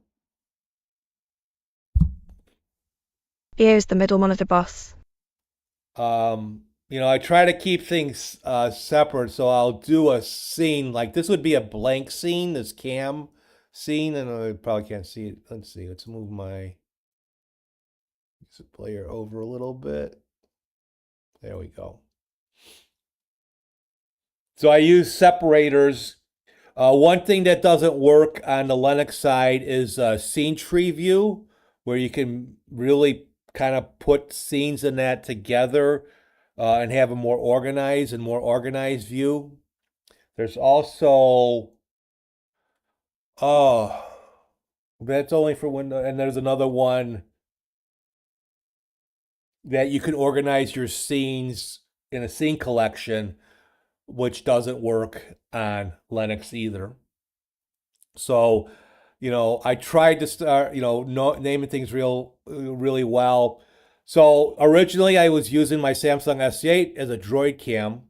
Here's the middle monitor boss. I try to keep things separate, so I'll do a scene like this would be a blank scene, this cam scene, and I probably can't see it. Let's see. Let's move my player over a little bit. There we go. So I use separators. One thing that doesn't work on the Linux side is scene tree view, where you can really kind of put scenes in that together and have a more organized view. There's also, that's only for Windows, and there's another one that you can organize your scenes in a scene collection, which doesn't work on Linux either. So, I tried to start, naming things really well. So originally I was using my Samsung S8 as a Droid cam,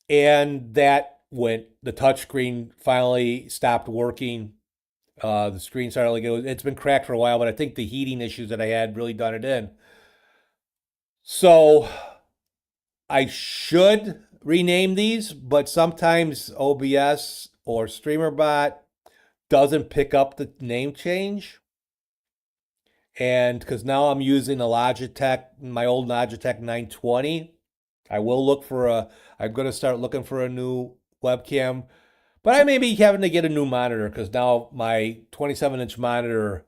and that went, the touchscreen finally stopped working. The screen started like it's been cracked for a while, but I think the heating issues that I had really done it in. So I should rename these, but sometimes OBS or StreamerBot doesn't pick up the name change. And because now I'm using a Logitech, my old Logitech 920, I'm going to start looking for a new webcam. But I may be having to get a new monitor because now my 27-inch monitor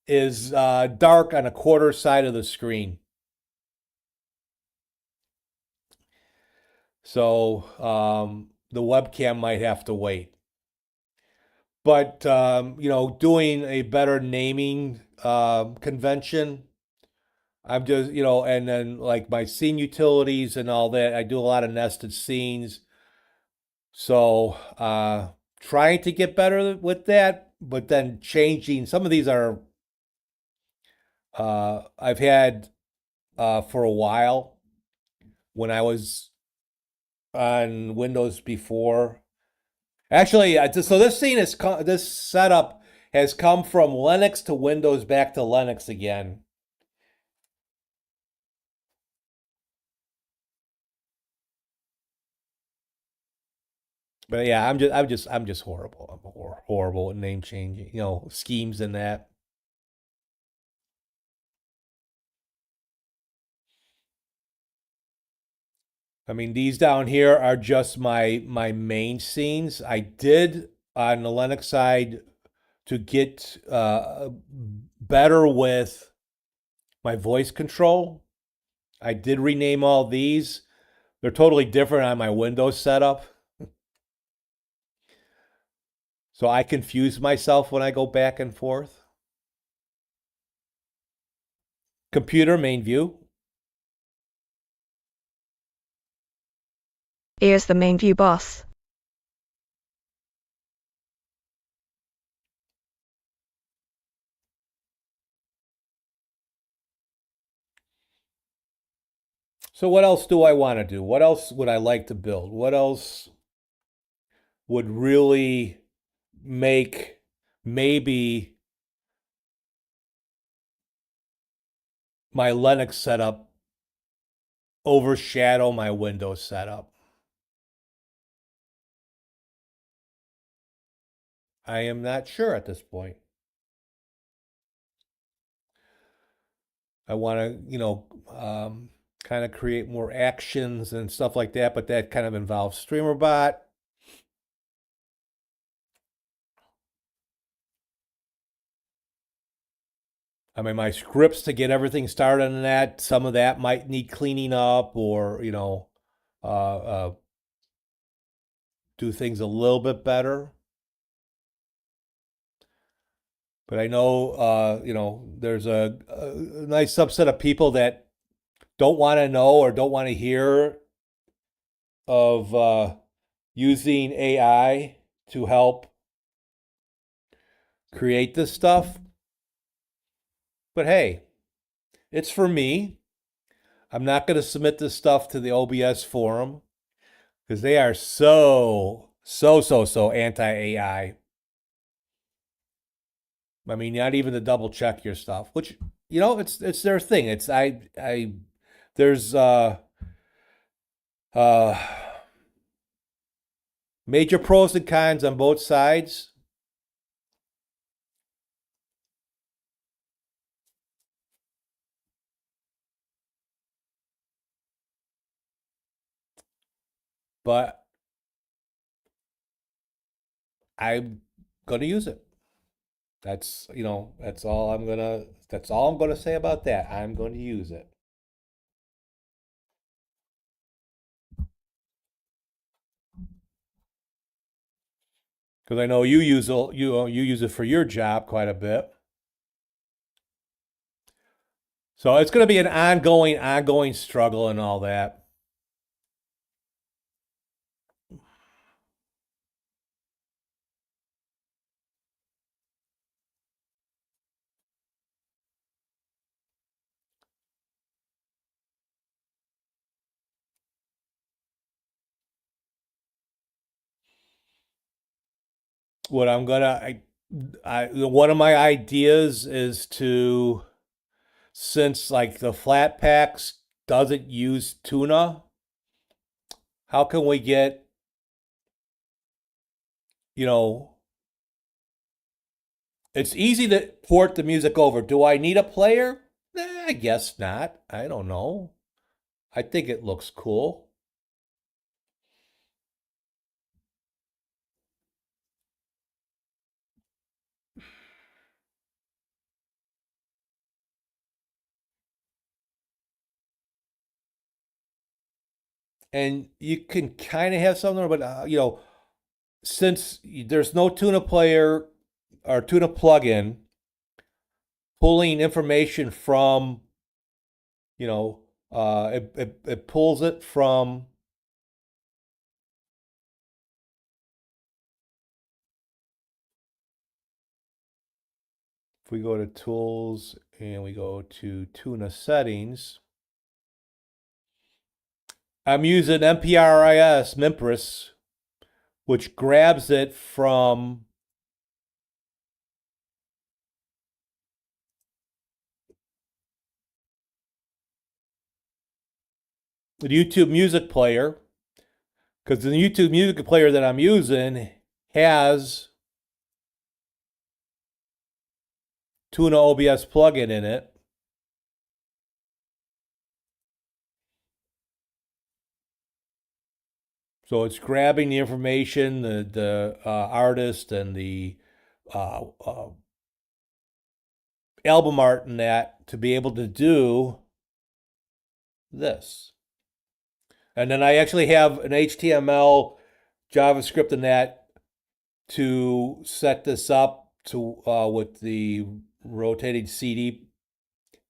is dark on a quarter side of the screen. So the webcam might have to wait. But, doing a better naming convention, I'm just, and then like my scene utilities and all that, I do a lot of nested scenes. So trying to get better with that, but then changing. Some of these are, I've had for a while when I was on Windows before. Actually, so this setup has come from Linux to Windows back to Linux again. But yeah, I'm just horrible. I'm horrible at name changing, schemes and that. I mean, these down here are just my main scenes. I did on the Linux side to get better with my voice control. I did rename all these. They're totally different on my Windows setup. So I confuse myself when I go back and forth. Computer main view. Here's the main view boss. So what else do I want to do? What else would I like to build? What else would really make maybe my Linux setup overshadow my Windows setup? I am not sure at this point. I want to, kind of create more actions and stuff like that, but that kind of involves StreamerBot. I mean, my scripts to get everything started on that, some of that might need cleaning up or, do things a little bit better. But I know, there's a nice subset of people that don't want to know or don't want to hear of using AI to help create this stuff. But hey, it's for me. I'm not going to submit this stuff to the OBS forum because they are so anti-AI. I mean, not even to double check your stuff, which, it's their thing. It's there's uh major pros and cons on both sides. But I'm gonna use it. That's all I'm gonna say about that. I'm going to use it. Because I know you use it for your job quite a bit. So it's going to be an ongoing struggle and all that. What I'm gonna, one of my ideas is to, since like the flat packs doesn't use tuna, how can we get, you know, it's easy to port the music over. Do I need a player? I guess not. I don't know. I think it looks cool. And you can kind of have something, but since there's no tuna player or tuna plugin pulling information from, it pulls it from, if we go to tools and we go to tuna settings, I'm using MPRIS, Mimpress, which grabs it from the YouTube music player, because the YouTube music player that I'm using has Tuna OBS plugin in it. So it's grabbing the information, the artist and the album art and that to be able to do this. And then I actually have an HTML, JavaScript and that to set this up to with the rotating CD.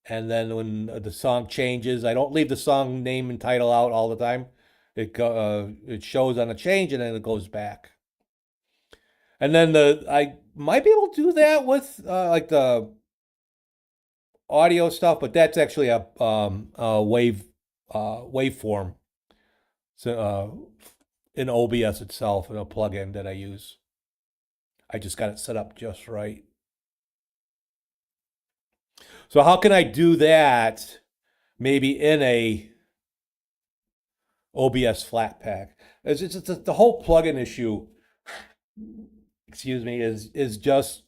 And then when the song changes, I don't leave the song name and title out all the time. It shows on a change and then it goes back. And then I might be able to do that with like the audio stuff, but that's actually a waveform. So in OBS itself, in a plugin that I use. I just got it set up just right. So how can I do that? Maybe in a OBS flat pack. It's the whole plugin issue. Excuse me, is just,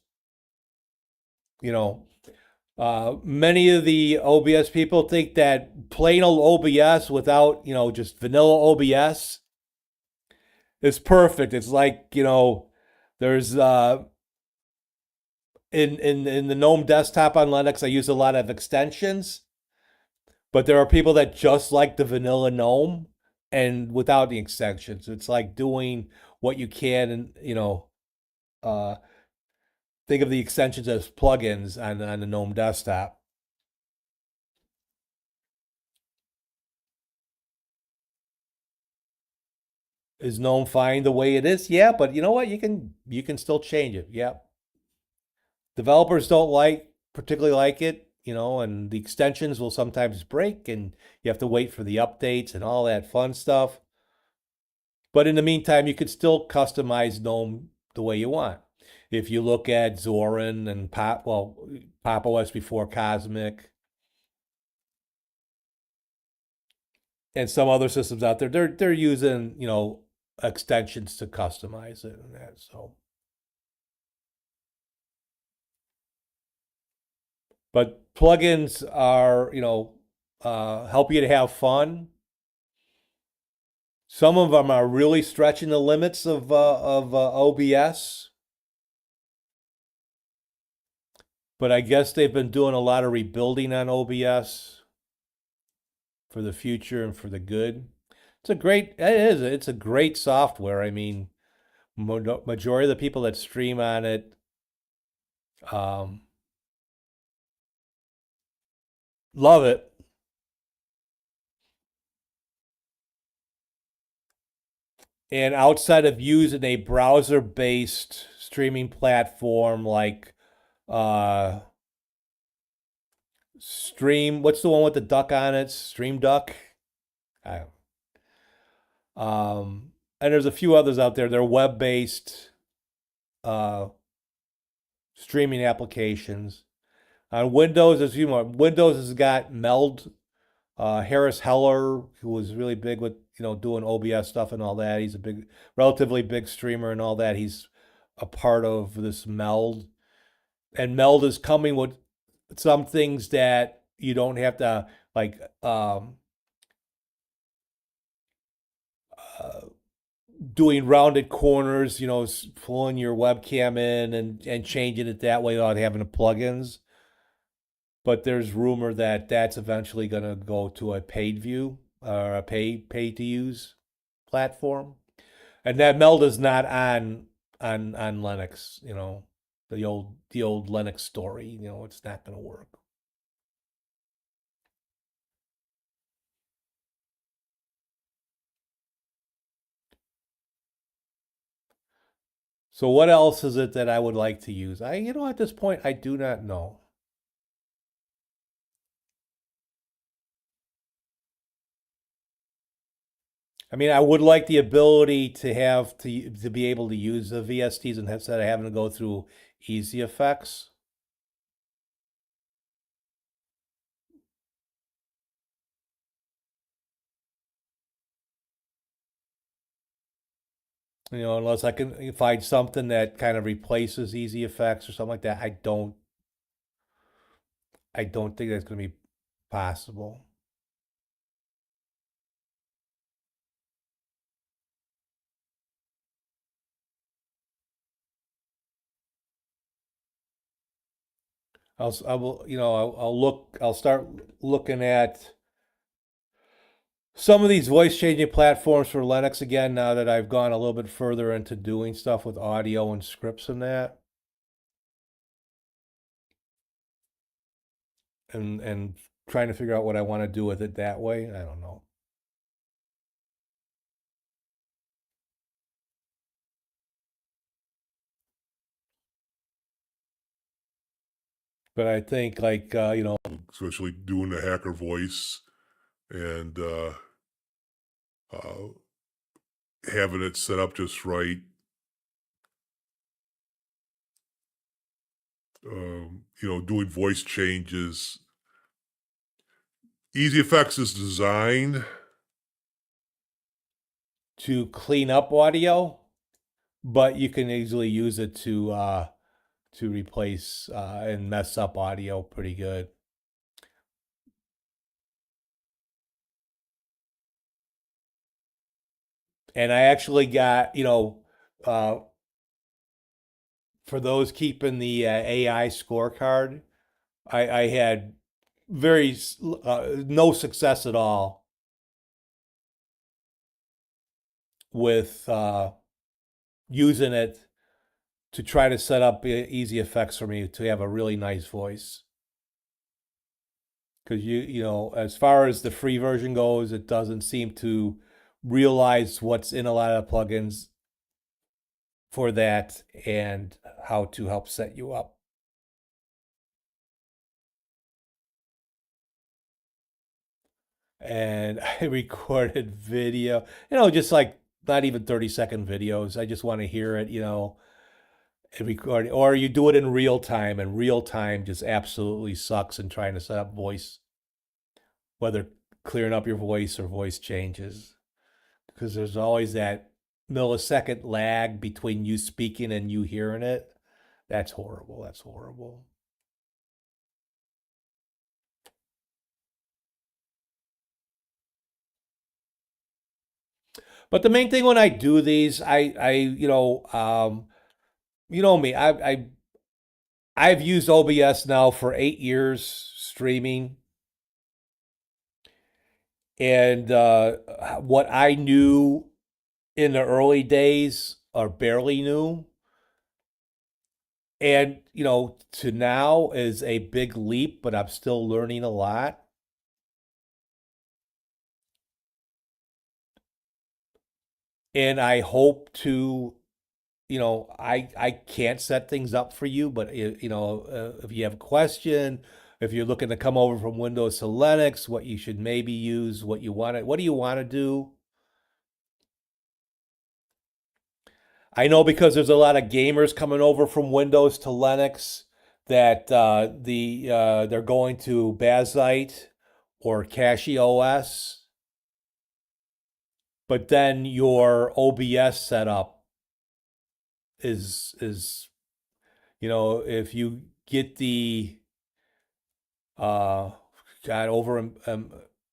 many of the OBS people think that plain old OBS without, just vanilla OBS is perfect. It's like, there's in the GNOME desktop on Linux, I use a lot of extensions, but there are people that just like the vanilla GNOME and without the extensions. It's like doing what you can and, think of the extensions as plugins on the GNOME desktop. Is GNOME fine the way it is? Yeah, but you know what? You can still change it. Yeah. Developers don't particularly like it, and the extensions will sometimes break and you have to wait for the updates and all that fun stuff. But in the meantime, you could still customize GNOME the way you want. If you look at Zorin and Pop OS before Cosmic and some other systems out there, they're using, extensions to customize it and that. So, but plugins are, help you to have fun. Some of them are really stretching the limits of OBS. But I guess they've been doing a lot of rebuilding on OBS for the future and for the good. It's a great software. I mean, majority of the people that stream on it, Love it. And outside of using a browser-based streaming platform like uh Stream, what's the one with the duck on it? Stream Duck. I, and there's a few others out there. They're web-based uh, streaming applications. On Windows, there's a few more. Windows has got Meld. Harris Heller, who was really big with doing OBS stuff and all that. He's a relatively big streamer and all that. He's a part of this Meld, and Meld is coming with some things that you don't have to like. Uh, Doing rounded corners, pulling your webcam in and changing it that way without having the plugins. But there's rumor that that's eventually going to go to a paid view or a pay to use platform, and that Meld is not on Linux. The old Linux story. It's not going to work. So what else is it that I would like to use? At this point, I do not know. I mean, I would like the ability to be able to use the VSTs instead of having to go through easy effects. Unless I can find something that kind of replaces easy effects or something like that. I don't think that's going to be possible. I will, I'll start looking at some of these voice changing platforms for Linux again now that I've gone a little bit further into doing stuff with audio and scripts and that. And trying to figure out what I want to do with it that way. I don't know. But I think especially doing the hacker voice and uh, having it set up just right. Doing voice changes. Easy Effects is designed to clean up audio, but you can easily use it to replace and mess up audio pretty good. And I actually got, for those keeping the AI scorecard, I had no success at all with using it to try to set up easy effects for me to have a really nice voice. Because as far as the free version goes, it doesn't seem to realize what's in a lot of plugins for that and how to help set you up. And I recorded video, just like not even 30-second videos. I just want to hear it, and record, or you do it in real time, and real time just absolutely sucks in trying to set up voice, whether clearing up your voice or voice changes, because there's always that millisecond lag between you speaking and you hearing it. That's horrible. That's horrible. But the main thing when I do these, you know me, I've used OBS now for 8 years streaming, and what I knew in the early days or barely knew, and to now is a big leap, but I'm still learning a lot. and I hope to, I can't set things up for you, but if you have a question, if you're looking to come over from Windows to Linux, what you should maybe use, what do you want to do? I know because there's a lot of gamers coming over from Windows to Linux that they're going to Bazite or CachyOS, but then your OBS setup is if you get the uh God over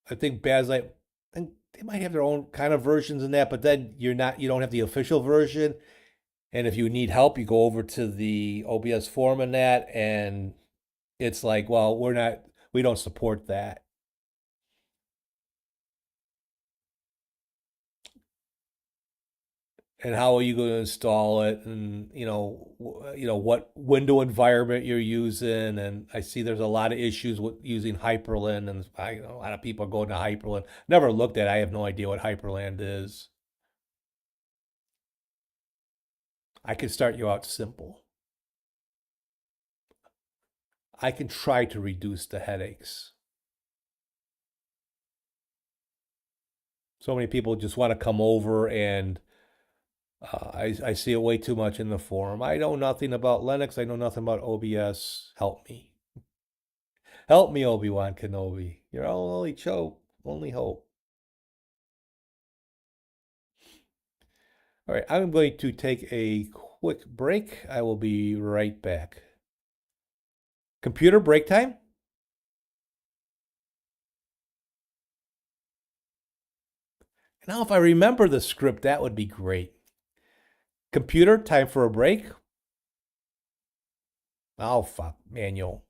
I think Bazite, and they might have their own kind of versions in that, but then you don't have the official version. And if you need help, you go over to the OBS forum in that, and it's like, well, we don't support that. And how are you going to install it? And what window environment you're using. And I see there's a lot of issues with using Hyperland, and a lot of people are going to Hyperland. Never looked at it. I have no idea what Hyperland is. I can start you out simple. I can try to reduce the headaches. So many people just want to come over, and I see it way too much in the forum. I know nothing about Linux. I know nothing about OBS. Help me. Help me, Obi-Wan Kenobi. Your only hope. All right, I'm going to take a quick break. I will be right back. Computer break time? Now, if I remember the script, that would be great. Computer, time for a break? Oh, fuck, manual.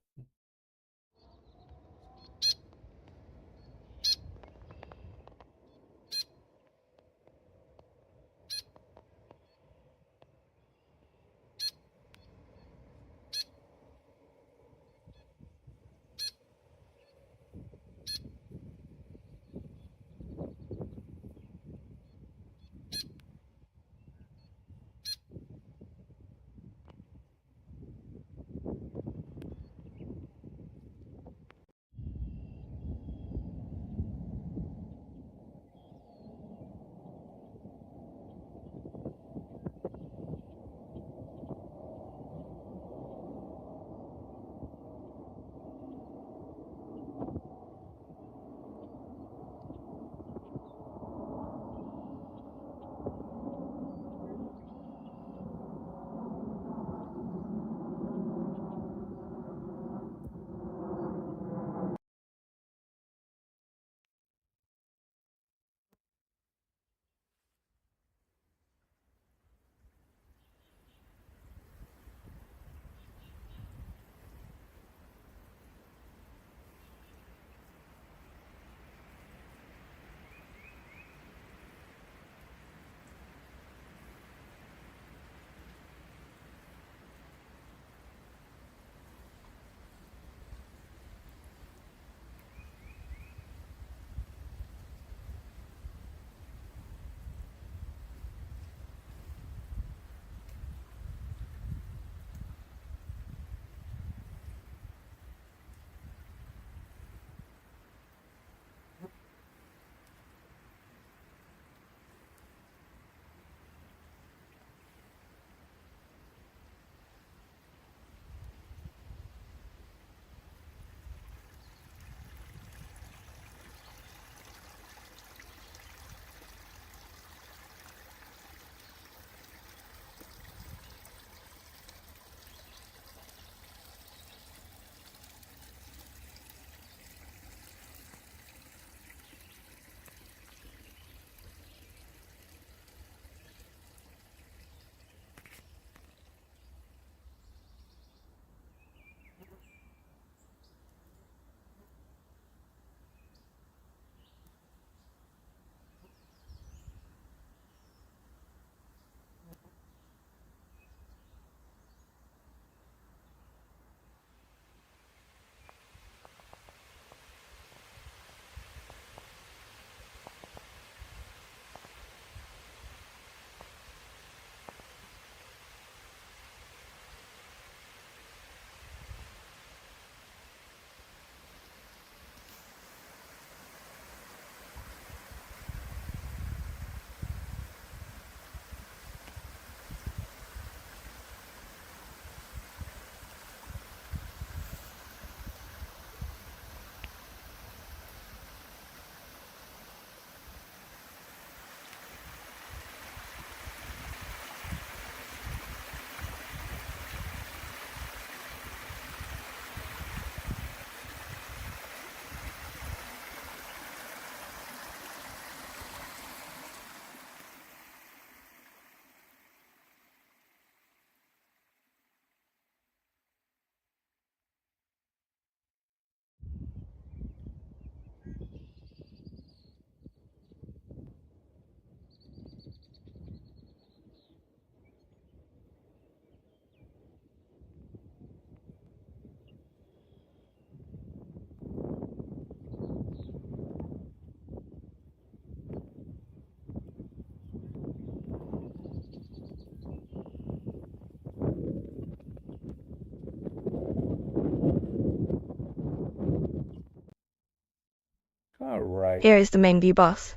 Right. Here is the main view bus.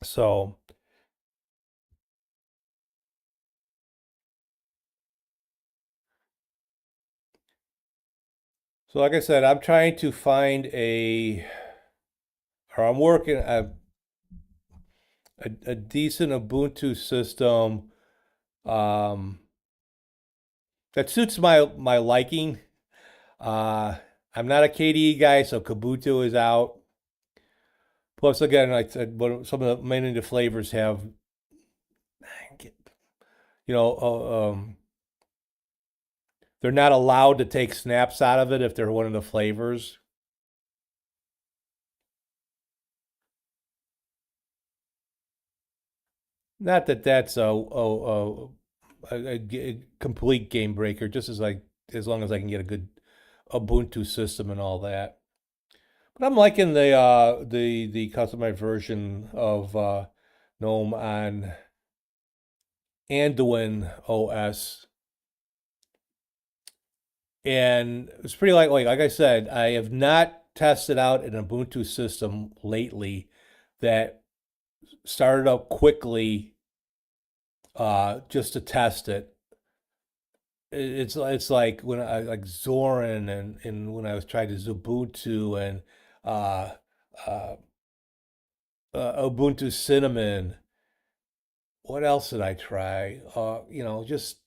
So like I said, I'm trying to find I'm working a decent Ubuntu system that suits my liking. I'm not a KDE guy, so Kubuntu is out. Plus, again, like I said, some of the many of the flavors have, you know, they're not allowed to take snaps out of it if they're one of the flavors. Not that that's a complete game breaker, just as long as I can get a good Ubuntu system and all that. But I'm liking the customized version of GNOME on Anduin OS. And it's pretty like I said, I have not tested out an Ubuntu system lately that started up quickly just to test it. It's like when I like Zorin and when I was trying to Ubuntu and uh, uh, Ubuntu Cinnamon. What else did I try? Just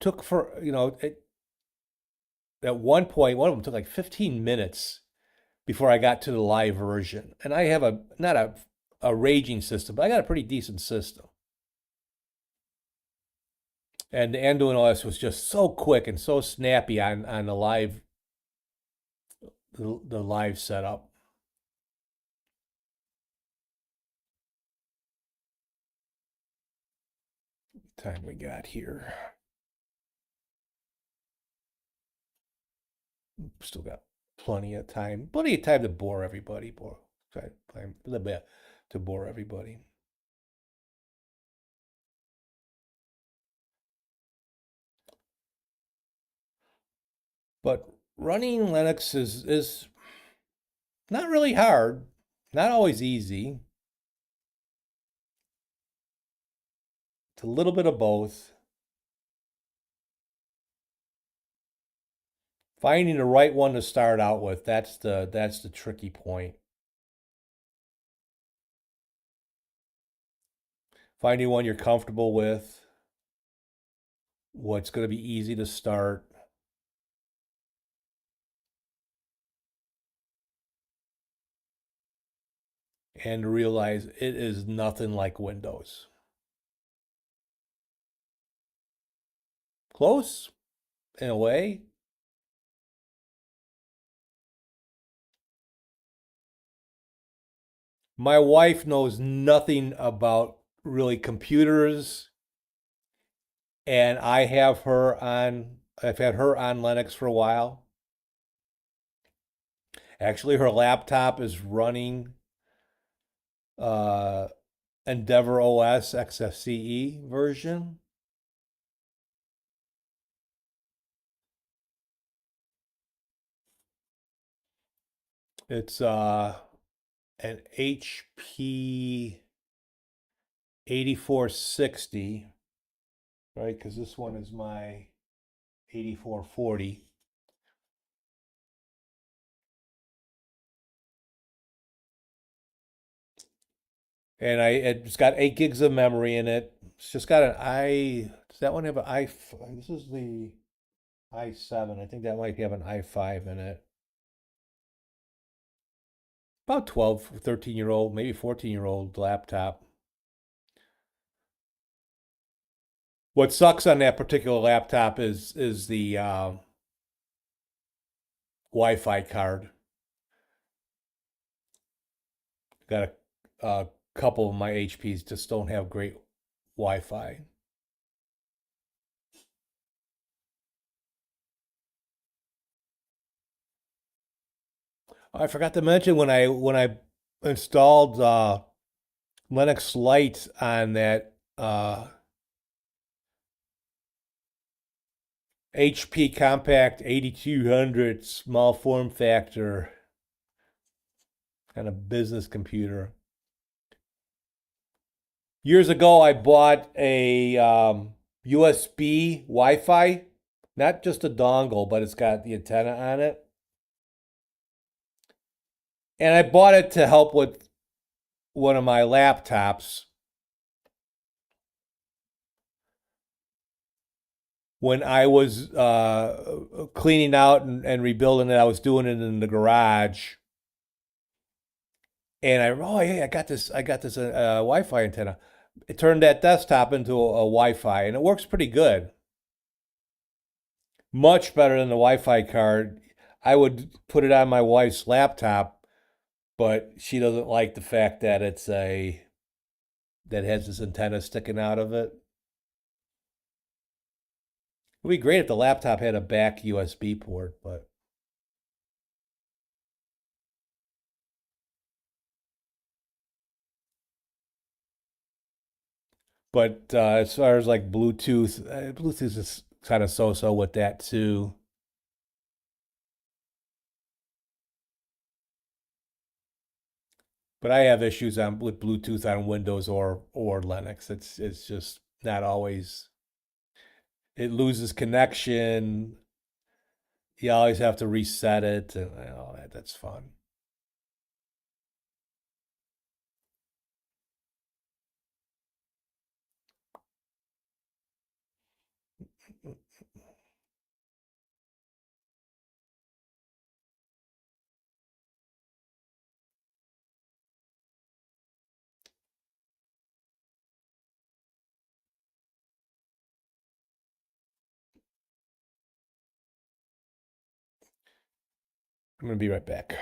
took for at one point one of them took like 15 minutes before I got to the live version. And I have not a raging system, but I got a pretty decent system. And the Anduin OS was just so quick and so snappy on the live setup. Time we got here. Still got plenty of time to bore everybody. Try a little bit to bore everybody. But running Linux is not really hard, not always easy. It's a little bit of both. Finding the right one to start out with, that's the tricky point. Finding one you're comfortable with, what's going to be easy to start. And realize it is nothing like Windows. Close, in a way. My wife knows nothing about really computers, and I've had her on Linux for a while. Actually, her laptop is running Endeavor OS XFCE version. It's an HP 8460, right? Because this one is my 8440. And it's got 8 gigs of memory in it. It's just got does that one have an this is the i7. I think that might have an i5 in it. About 12, 13-year-old, maybe 14-year-old laptop. What sucks on that particular laptop is the Wi-Fi card. Got a couple of my HPs just don't have great Wi-Fi. I forgot to mention when I installed Linux Lite on that HP Compact 8200, small form factor, kind of business computer. Years ago, I bought a USB Wi-Fi, not just a dongle, but it's got the antenna on it. And I bought it to help with one of my laptops. When I was cleaning out and rebuilding it, I was doing it in the garage. And I got this Wi-Fi antenna. It turned that desktop into a Wi-Fi, and it works pretty good. Much better than the Wi-Fi card. I would put it on my wife's laptop, but she doesn't like the fact that that has this antenna sticking out of it. It would be great if the laptop had a back USB port, but as far as like Bluetooth, Bluetooth is kind of so-so with that too. But I have issues with Bluetooth on Windows or Linux. It's just not always. It loses connection. You always have to reset it, and all that. That's fun. I'm gonna be right back.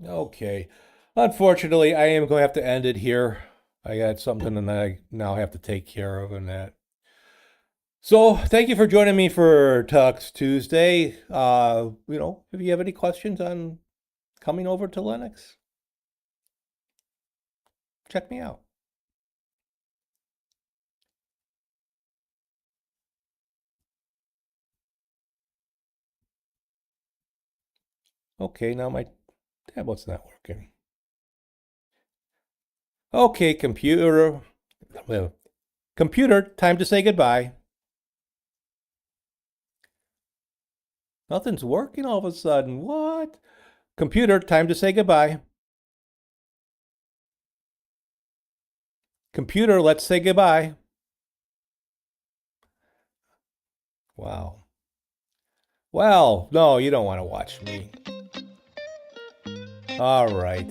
Okay. Unfortunately, I am going to have to end it here. I got something that I now have to take care of and that. So thank you for joining me for Tux Tuesday. If you have any questions on coming over to Linux, check me out. Okay, now my tablet's not working. Okay, computer, time to say goodbye. Nothing's working all of a sudden. What? Computer, time to say goodbye. Computer, let's say goodbye. Wow. Well, no, you don't want to watch me. All right.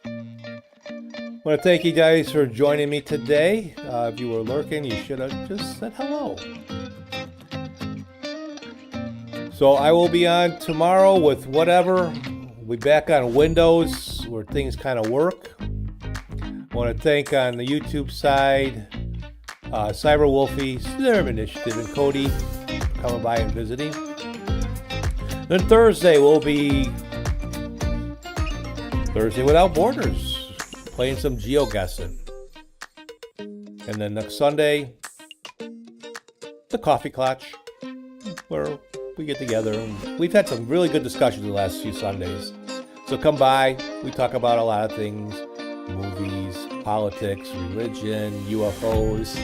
I want to thank you guys for joining me today. If you were lurking, you should have just said hello. So I will be on tomorrow with whatever. We'll be back on Windows where things kind of work. I want to thank on the YouTube side, Cyber Wolfie, Snurm Initiative, and Cody for coming by and visiting. Then Thursday will be Thursday Without Borders, playing some GeoGuessing. And then next Sunday, the Coffee Clutch, where we get together. And we've had some really good discussions the last few Sundays. So come by, we talk about a lot of things. movies, politics, religion, UFOs,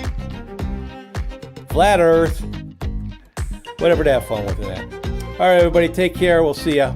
flat Earth, whatever to have fun with that. All right, everybody, take care. We'll see ya.